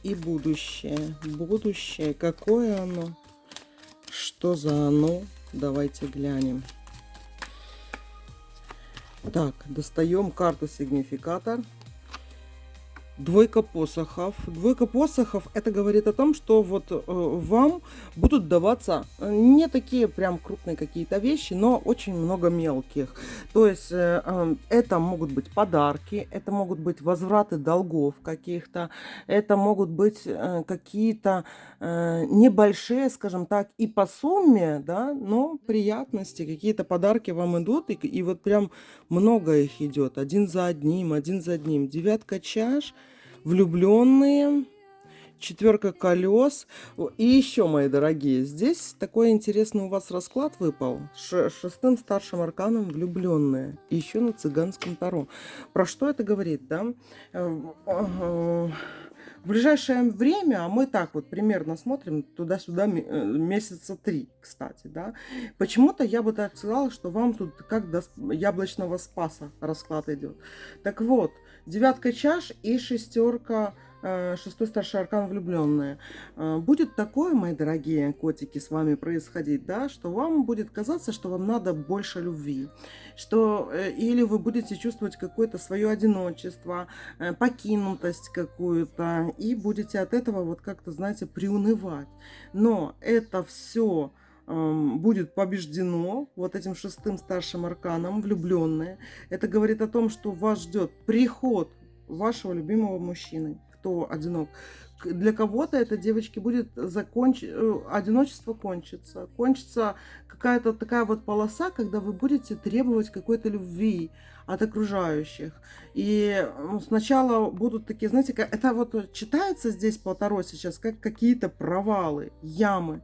и будущее. Будущее, какое оно? Что за оно? Давайте глянем. Так, достаем карту сигнификатор. Двойка посохов. Двойка посохов, это говорит о том, что вот вам будут даваться не такие прям крупные какие-то вещи, но очень много мелких. То есть это могут быть подарки, это могут быть возвраты долгов каких-то, это могут быть какие-то небольшие, скажем так, и по сумме, да, но приятности, какие-то подарки вам идут, и вот прям много их идет, один за одним, один за одним. Девятка чаш. Влюбленные, 4 колес. И еще, мои дорогие, здесь такой интересный у вас расклад выпал. 6-м старшим арканом влюбленные. И еще на цыганском таро. Про что это говорит, да? В ближайшее время, а мы так вот примерно смотрим туда-сюда месяца 3, кстати, да. Почему-то я бы так сказала, что вам тут как до яблочного спаса расклад идет. Так вот, 9 чаш и 6-й старший аркан влюбленные. Будет такое, мои дорогие котики, с вами происходить, да, что вам будет казаться, что вам надо больше любви, что или вы будете чувствовать какое-то свое одиночество, покинутость какую-то, и будете от этого вот как-то, знаете, приунывать. Но это все будет побеждено вот этим 6-м старшим арканом влюбленные. Это говорит о том, что вас ждет приход вашего любимого мужчины, кто одинок. Для кого-то это, девочки, будет одиночество кончится. Кончится какая-то такая вот полоса, когда вы будете требовать какой-то любви от окружающих. И сначала будут такие, знаете, это вот читается здесь по Таро сейчас как какие-то провалы, ямы.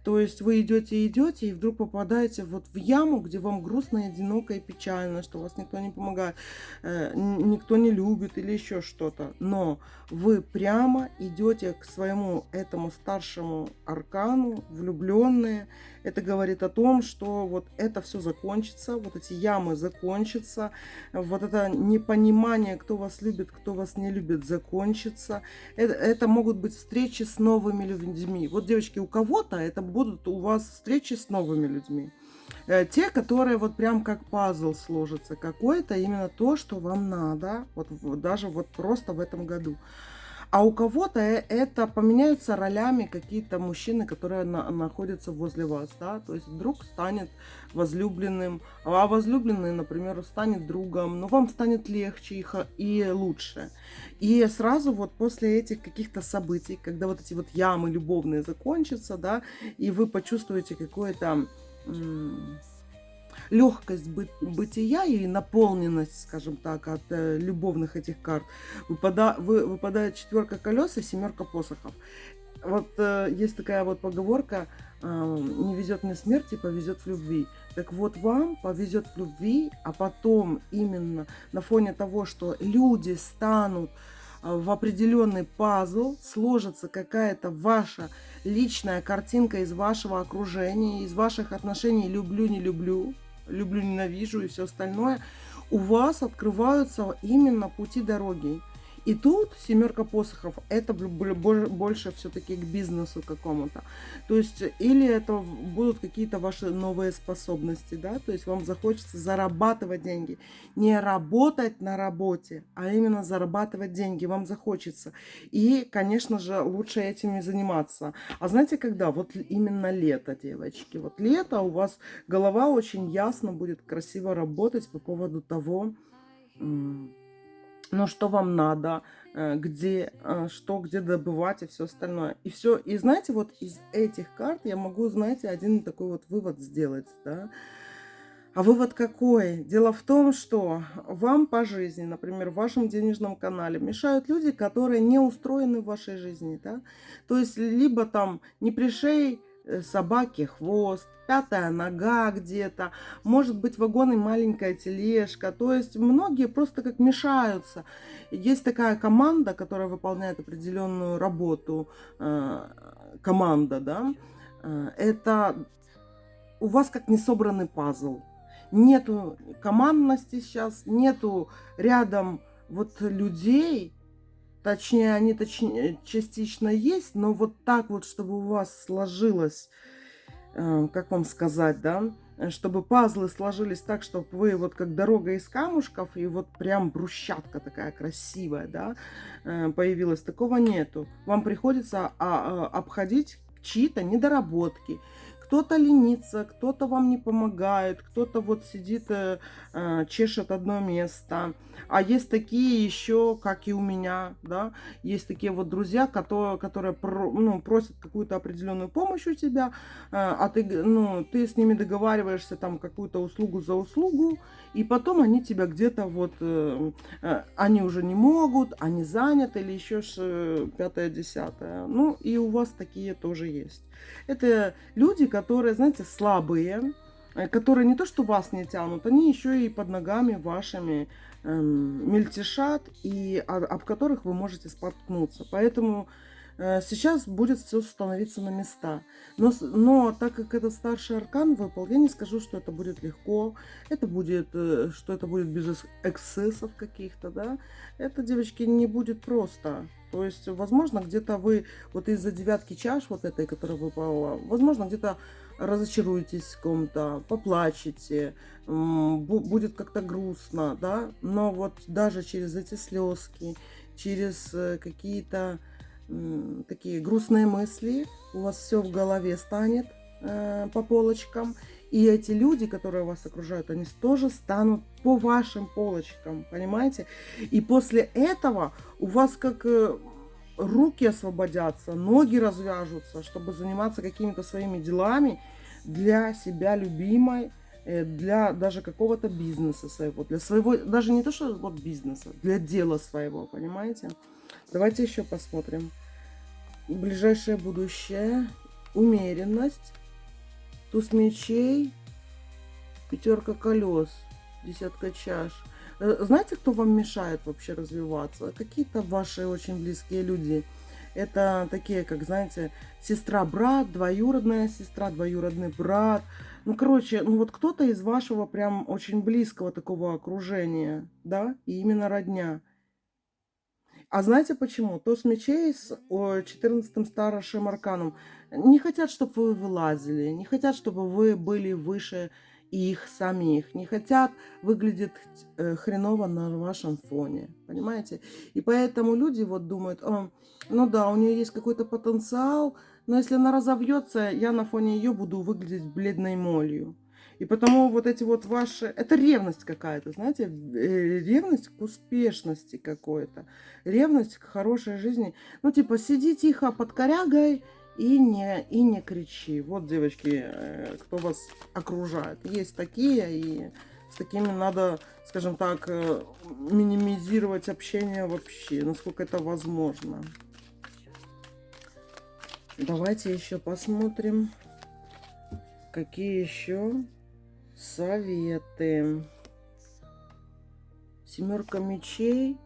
То есть вы идете, и вдруг попадаете вот в яму, где вам грустно, одиноко и печально, что вас никто не помогает, никто не любит или еще что-то. Но вы прямо идете к своему этому старшему аркану, влюбленные. Это говорит о том, что вот это все закончится, вот эти ямы закончатся, вот это непонимание, кто вас любит, кто вас не любит, закончится. Это могут быть встречи с новыми людьми. Вот, девочки, у кого-то это будут у вас встречи с новыми людьми. Те, которые вот прям как пазл сложатся какой-то, именно то, что вам надо, вот даже вот просто в этом году. А у кого-то это поменяются ролями какие-то мужчины, которые находятся возле вас, да, то есть вдруг станет возлюбленным, а возлюбленный, например, станет другом, но вам станет легче и лучше. И сразу вот после этих каких-то событий, когда вот эти вот ямы любовные закончатся, да, и вы почувствуете какое-то легкость бытия и наполненность, скажем так, от любовных этих карт. Выпадает 4 колес и 7 посохов. Вот есть такая вот поговорка: не везет мне смерти, повезет в любви. Так вот, вам повезет в любви, а потом именно на фоне того, что люди станут в определенный пазл, сложится какая-то ваша личная картинка из вашего окружения, из ваших отношений люблю, не люблю, люблю, ненавижу и все остальное, у вас открываются именно пути дороги. И тут 7 посохов, это больше все-таки к бизнесу какому-то. То есть, или это будут какие-то ваши новые способности, да, то есть вам захочется зарабатывать деньги. Не работать на работе, а именно зарабатывать деньги вам захочется. И, конечно же, лучше этим и заниматься. А знаете, когда? Вот именно лето, девочки. Вот лето у вас голова очень ясно будет красиво работать по поводу того, ну, что вам надо, где, где добывать и все остальное. И все. И знаете, вот из этих карт я могу, знаете, один такой вот вывод сделать, да. А вывод какой? Дело в том, что вам по жизни, например, в вашем денежном канале мешают люди, которые не устроены в вашей жизни, да. То есть либо там не пришей собаке хвост, 5-я нога где-то, может быть вагон и маленькая тележка. То есть многие просто как мешаются. Есть такая команда, которая выполняет определенную работу, команда, да, это у вас как не собранный пазл. Нету командности сейчас, нету рядом вот людей. Точнее, они частично есть, но вот так вот, чтобы у вас сложилось, как вам сказать, да, чтобы пазлы сложились так, чтобы вы вот как дорога из камушков и вот прям брусчатка такая красивая, да, появилась. Такого нету. Вам приходится обходить чьи-то недоработки. Кто-то ленится, кто-то вам не помогает, кто-то вот сидит, чешет одно место. А есть такие еще, как и у меня, да, есть такие вот друзья, которые просят какую-то определенную помощь у тебя, а ты с ними договариваешься там какую-то услугу за услугу, и потом они тебя где-то вот, они уже не могут, они заняты или еще 5-10. Ну, и у вас такие тоже есть. Это люди, которые, знаете, слабые, которые не то что вас не тянут, они еще и под ногами вашими мельтешат, и об которых вы можете споткнуться. Поэтому сейчас будет все становиться на места. Но так как это старший аркан выпал, я не скажу, что это будет легко, что это будет без эксцессов каких-то, да. Это, девочки, не будет просто. То есть, возможно, где-то вы вот из-за 9 чаш, вот этой, которая выпала, возможно, где-то разочаруетесь в ком-то, поплачете, будет как-то грустно, да. Но вот даже через эти слезки, через какие-то такие грустные мысли, у вас все в голове станет по полочкам. И эти люди, которые вас окружают, они тоже станут по вашим полочкам, понимаете? И после этого у вас как руки освободятся, ноги развяжутся, чтобы заниматься какими-то своими делами для себя любимой, для даже какого-то бизнеса своего, для своего, даже не то, что вот бизнеса, для дела своего, понимаете? Давайте еще посмотрим. Ближайшее будущее, умеренность, туз мечей, 5 колес, 10 чаш. Знаете, кто вам мешает вообще развиваться? Какие-то ваши очень близкие люди. Это такие, как, знаете, сестра-брат, двоюродная сестра, двоюродный брат. Ну, короче, ну вот кто-то из вашего прям очень близкого такого окружения, да, и именно родня. А знаете почему? Туз мечей с 14-м старшим арканом не хотят, чтобы вы вылазили, не хотят, чтобы вы были выше их самих, не хотят выглядеть хреново на вашем фоне, понимаете? И поэтому люди вот думают, ну да, у нее есть какой-то потенциал, но если она разовьется, я на фоне ее буду выглядеть бледной молью. И потому вот эти вот ваши... Это ревность какая-то, знаете, ревность к успешности какой-то, ревность к хорошей жизни. Ну, типа, сиди тихо под корягой и не кричи. Вот, девочки, кто вас окружает. Есть такие, и с такими надо, скажем так, минимизировать общение вообще, насколько это возможно. Давайте еще посмотрим, какие еще советы. Семерка мечей.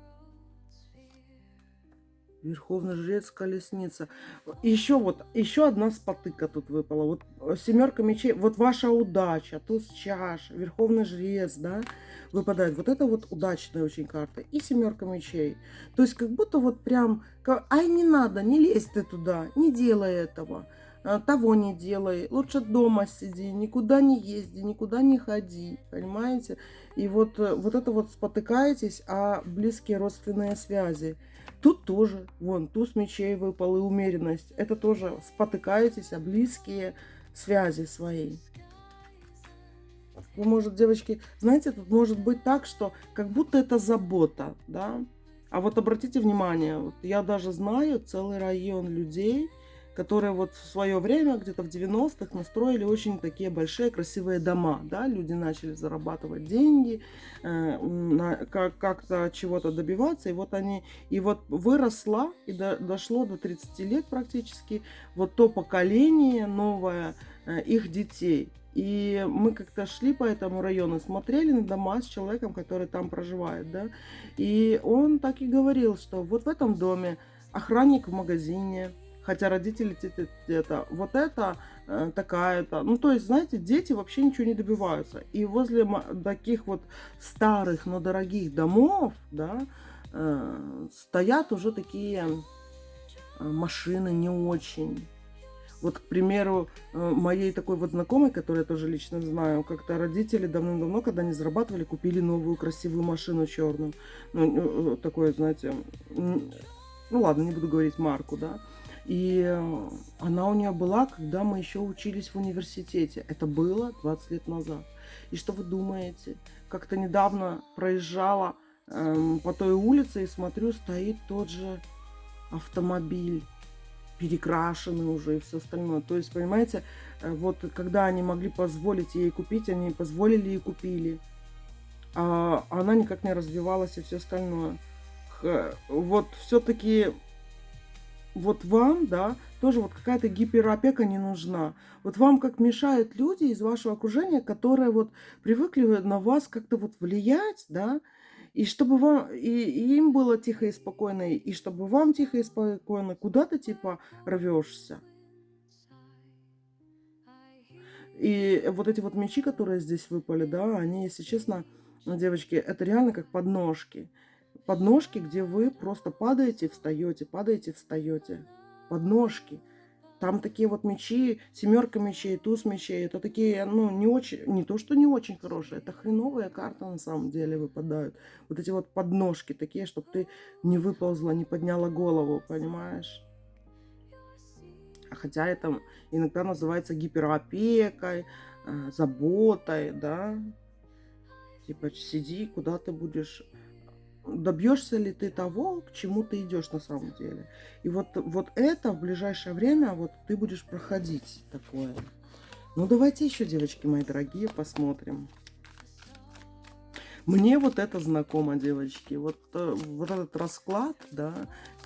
Верховный жрец, колесница. Еще одна спотыка тут выпала. Вот семерка мечей, вот ваша удача, туз чаш, верховный жрец, да, выпадает. Вот это вот удачная очень карта. И семерка мечей. То есть как будто вот прям, ай, не надо, не лезь ты туда, не делай этого, того не делай, лучше дома сиди, никуда не езди, никуда не ходи, понимаете? И вот это вот спотыкаетесь о близкие родственные связи. Тут тоже, вон, туз мечей выпал и умеренность. Это тоже спотыкаетесь о близкие связи свои. Вы, может, девочки, знаете, тут может быть так, что как будто это забота, да? А вот обратите внимание, вот я даже знаю целый район людей, которые вот в свое время, где-то в 90-х, настроили очень такие большие красивые дома, да, люди начали зарабатывать деньги, как-то чего-то добиваться, и вот выросло, и дошло до 30 лет практически, вот то поколение новое их детей. И мы как-то шли по этому району, смотрели на дома с человеком, который там проживает, да, и он так и говорил, что вот в этом доме охранник в магазине, хотя родители это, вот это, такая-то. Ну, то есть, знаете, дети вообще ничего не добиваются. И возле таких вот старых, но дорогих домов, да, стоят уже такие машины не очень. Вот, к примеру, моей такой вот знакомой, которую я тоже лично знаю, как-то родители давным-давно, когда они зарабатывали, купили новую красивую машину черную. Ну, такое, знаете, ну ладно, не буду говорить марку, да. И она у нее была, когда мы еще учились в университете. Это было 20 лет назад. И что вы думаете? Как-то недавно проезжала по той улице и смотрю, стоит тот же автомобиль, перекрашенный уже и все остальное. То есть, понимаете, вот когда они могли позволить ей купить, они позволили и купили. А она никак не развивалась и все остальное. Вот все-таки... Вот вам, да, тоже вот какая-то гиперопека не нужна. Вот вам как мешают люди из вашего окружения, которые вот привыкли на вас как-то вот влиять, да, и чтобы вам, и им было тихо и спокойно, и чтобы вам тихо и спокойно, куда ты типа рвешься. И вот эти вот мечи, которые здесь выпали, да, они, если честно, девочки, это реально как подножки. Подножки, где вы просто падаете, встаете. Подножки. Там такие вот мечи, семерка мечей, туз мечей. Это такие, ну, не очень, не то, что не очень хорошие, это хреновые карты на самом деле выпадают. Вот эти вот подножки такие, чтобы ты не выползла, не подняла голову, понимаешь? Хотя это иногда называется гиперопекой, заботой, да. Типа сиди, куда ты будешь... Добьешься ли ты того, к чему ты идешь на самом деле. И вот это в ближайшее время вот ты будешь проходить такое. Ну, давайте еще, девочки мои дорогие, посмотрим. Мне вот это знакомо, девочки. Вот этот расклад, да,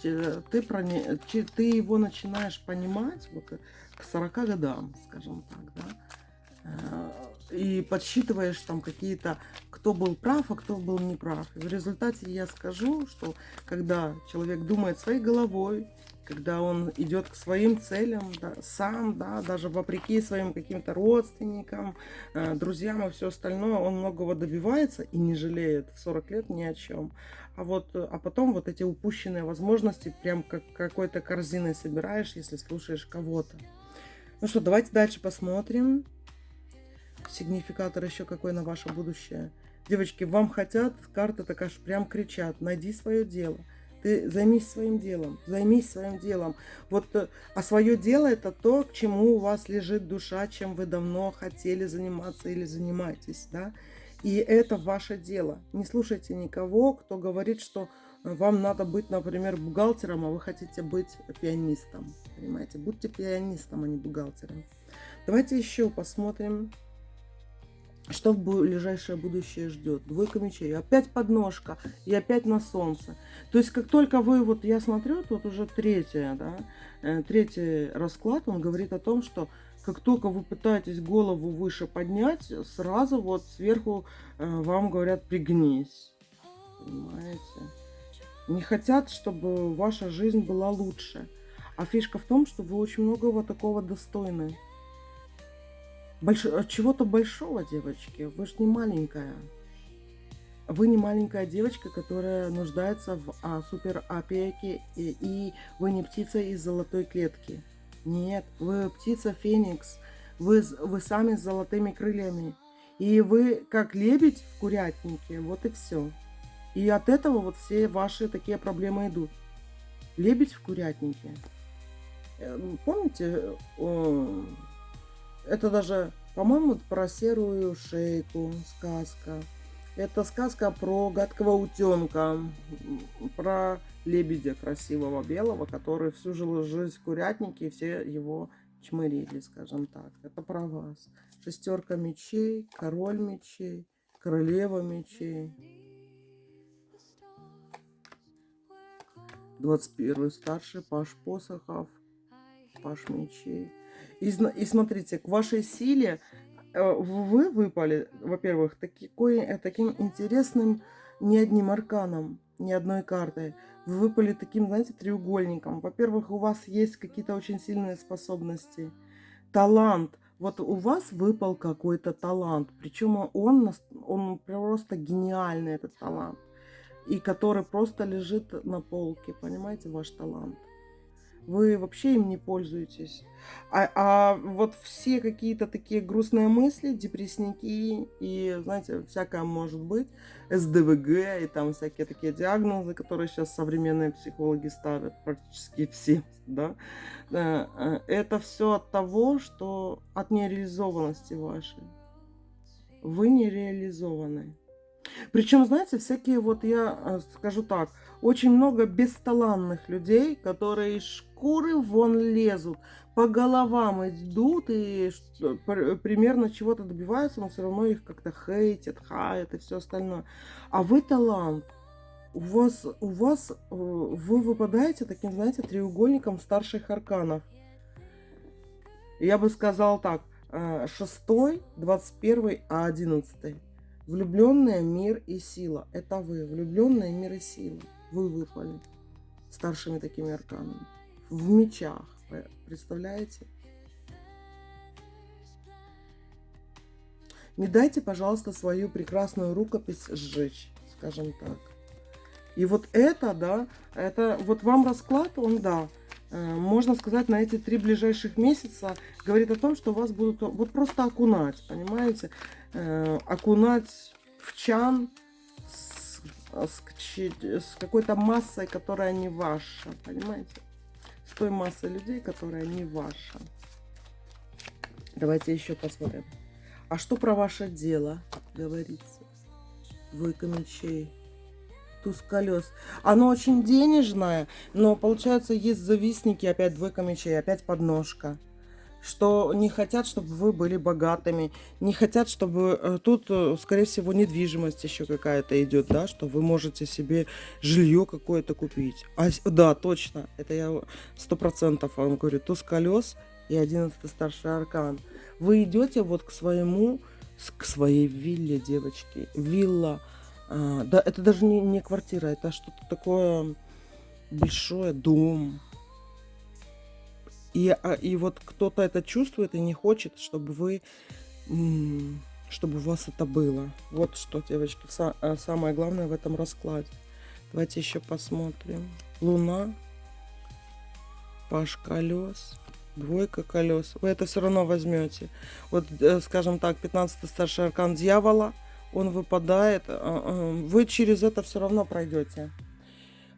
ты его начинаешь понимать вот к 40 годам, скажем так, да. И подсчитываешь там какие-то, кто был прав, а кто был неправ. И в результате я скажу, что когда человек думает своей головой, когда он идет к своим целям, да, сам, да, даже вопреки своим каким-то родственникам, друзьям и все остальное, он многого добивается и не жалеет в 40 лет ни о чем. А потом вот эти упущенные возможности прям как какой-то корзиной собираешь, если слушаешь кого-то. Ну что, давайте дальше посмотрим. Сигнификатор еще какой на ваше будущее. Девочки, вам хотят, карты так аж прям кричат, найди свое дело. Ты займись своим делом, займись своим делом. Вот, а свое дело это то, к чему у вас лежит душа, чем вы давно хотели заниматься или занимаетесь, да. И это ваше дело. Не слушайте никого, кто говорит, что вам надо быть, например, бухгалтером, а вы хотите быть пианистом. Понимаете? Будьте пианистом, а не бухгалтером. Давайте еще посмотрим, что в ближайшее будущее ждет. Двойка мечей. Опять подножка и опять на солнце. То есть, как только вы, вот я смотрю, тут уже третья, да, третий расклад, он говорит о том, что как только вы пытаетесь голову выше поднять, сразу вот сверху вам говорят пригнись. Понимаете? Не хотят, чтобы ваша жизнь была лучше. А фишка в том, что вы очень многого такого достойны. Чего-то большого, девочки. Вы же не маленькая. Вы не маленькая девочка, которая нуждается в супер опеке, и вы не птица из золотой клетки. Нет, вы птица Феникс. Вы сами с золотыми крыльями. И вы как лебедь в курятнике. Вот и все. И от этого вот все ваши такие проблемы идут. Лебедь в курятнике. Помните, это даже, по-моему, про серую шейку сказка. Это сказка про гадкого утенка, про лебедя красивого белого, который всю жизнь в курятнике, и все его чмырили, скажем так. Это про вас. Шестерка мечей, король мечей, королева мечей. 21 старший, паш посохов, паш мечей. И смотрите, к вашей силе вы выпали, во-первых, таким интересным ни одним арканом, ни одной картой. Вы выпали таким, знаете, треугольником. Во-первых, у вас есть какие-то очень сильные способности. Талант. Вот у вас выпал какой-то талант. Причем он просто гениальный, этот талант. И который просто лежит на полке, понимаете, ваш талант. Вы вообще им не пользуетесь. А вот все какие-то такие грустные мысли, депрессники и, знаете, всякое может быть, СДВГ и там всякие такие диагнозы, которые сейчас современные психологи ставят практически все, да, это все от того, что от нереализованности вашей. Вы не реализованы. Причем, знаете, всякие, вот я скажу так, очень много бесталанных людей, которые из шкуры вон лезут, по головам идут и примерно чего-то добиваются, но все равно их как-то хейтят, хаят и все остальное. А вы талант. Вы выпадаете таким, знаете, треугольником старших арканов. Я бы сказала так, 6, 21, а 11. Влюбленная, мир и сила. Это вы. Влюбленная, мир и сила. Вы выпали старшими такими арканами. В мечах. Представляете? Не дайте, пожалуйста, свою прекрасную рукопись сжечь, скажем так. И вот это, да, это вот вам расклад, он, да, можно сказать, на эти 3 ближайших месяца говорит о том, что вас будут вот просто окунать, понимаете? Окунать в чан с какой-то массой, которая не ваша, понимаете? С той массой людей, которая не ваша. Давайте еще посмотрим. А что про ваше дело говорится? Двойка мечей. Туз колес. Оно очень денежное, но получается есть завистники, опять двойка мечей, опять подножка. Что не хотят, чтобы вы были богатыми, не хотят, чтобы тут, скорее всего, недвижимость еще какая-то идет, да, что вы можете себе жилье какое-то купить. Да, точно, это я 100% вам говорю, туз колес и 11 старший аркан. Вы идете вот к своей вилле, девочки, вилла. Да, это даже не квартира, это что-то такое большое, дом. И вот кто-то это чувствует и не хочет, чтобы чтобы у вас это было. Вот что, девочки, самое главное в этом раскладе. Давайте еще посмотрим. Луна, паш колес, двойка колес. Вы это все равно возьмете. Вот, скажем так, 15-й старший аркан дьявола. Он выпадает, вы через это все равно пройдете.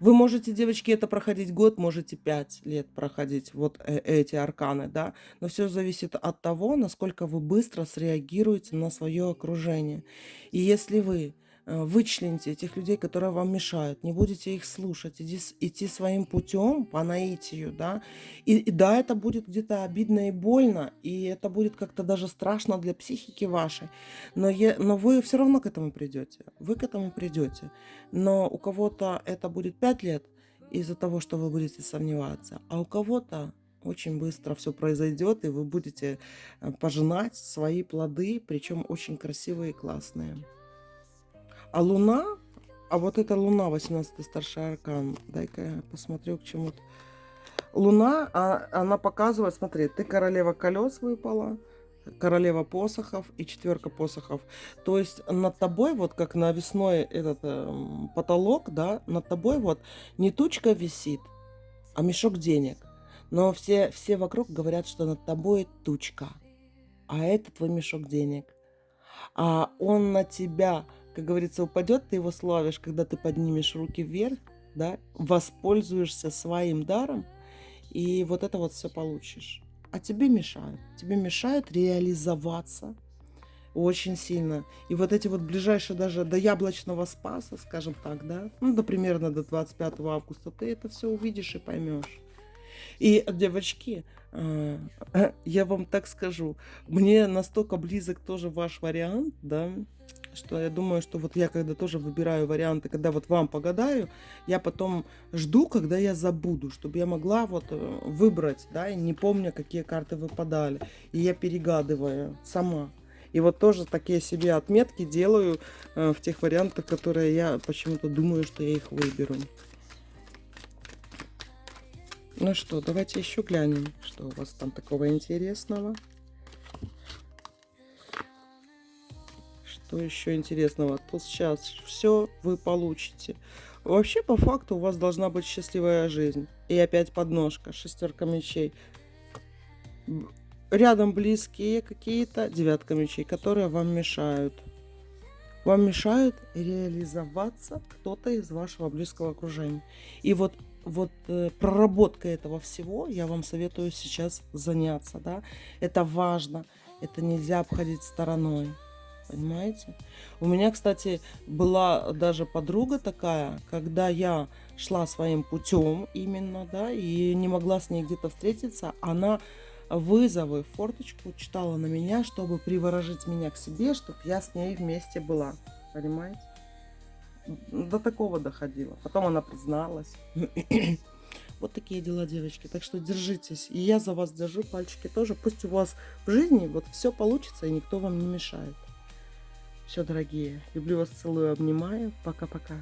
Вы можете, девочки, это проходить год, можете 5 лет проходить вот эти арканы, да, но все зависит от того, насколько вы быстро среагируете на свое окружение. И если вы Вычлените этих людей, которые вам мешают, не будете их слушать, идти своим путем по наитию, да. И да, это будет где-то обидно и больно, и это будет как-то даже страшно для психики вашей, но вы все равно к этому придете, вы к этому придете. Но у кого-то это будет 5 лет из-за того, что вы будете сомневаться, а у кого-то очень быстро все произойдет, и вы будете пожинать свои плоды, причем очень красивые и классные. А Луна, а вот эта Луна, 18-й старший аркан, дай-ка я посмотрю к чему-то. Луна, она показывает, смотри, ты королева колес выпала, королева посохов и четверка посохов. То есть над тобой, вот как навесной этот потолок, да, над тобой вот не тучка висит, а мешок денег. Но все вокруг говорят, что над тобой тучка, а это твой мешок денег. А он на тебя, как говорится, упадет, ты его славишь, когда ты поднимешь руки вверх, да, воспользуешься своим даром, и вот это вот все получишь. А тебе мешают реализоваться очень сильно. И вот эти вот ближайшие даже до яблочного спаса, скажем так, да, ну, до примерно до 25 августа, ты это все увидишь и поймешь. И, девочки, я вам так скажу, мне настолько близок тоже ваш вариант, да, что я думаю, что вот я когда тоже выбираю варианты, когда вот вам погадаю, я потом жду, когда я забуду, чтобы я могла вот выбрать, да, и не помня, какие карты выпадали. И я перегадываю сама. И вот тоже такие себе отметки делаю в тех вариантах, которые я почему-то думаю, что я их выберу. Ну что, давайте еще глянем, что у вас там такого интересного. Что еще интересного? Тут сейчас все вы получите. Вообще, по факту, у вас должна быть счастливая жизнь. И опять подножка, шестерка мечей. Рядом близкие какие-то, девятка мечей, которые вам мешают. Вам мешают реализоваться кто-то из вашего близкого окружения. И вот проработкой этого всего я вам советую сейчас заняться, да. Это важно, это нельзя обходить стороной, понимаете? У меня, кстати, была даже подруга такая, когда я шла своим путем именно, да, и не могла с ней где-то встретиться, она вызовы, форточку читала на меня, чтобы приворожить меня к себе, чтобы я с ней вместе была, понимаете? До такого доходило. Потом она призналась. Вот такие дела, девочки. Так что держитесь. И я за вас держу пальчики тоже. Пусть у вас в жизни вот все получится, и никто вам не мешает. Все, дорогие. Люблю вас, целую, обнимаю. Пока-пока.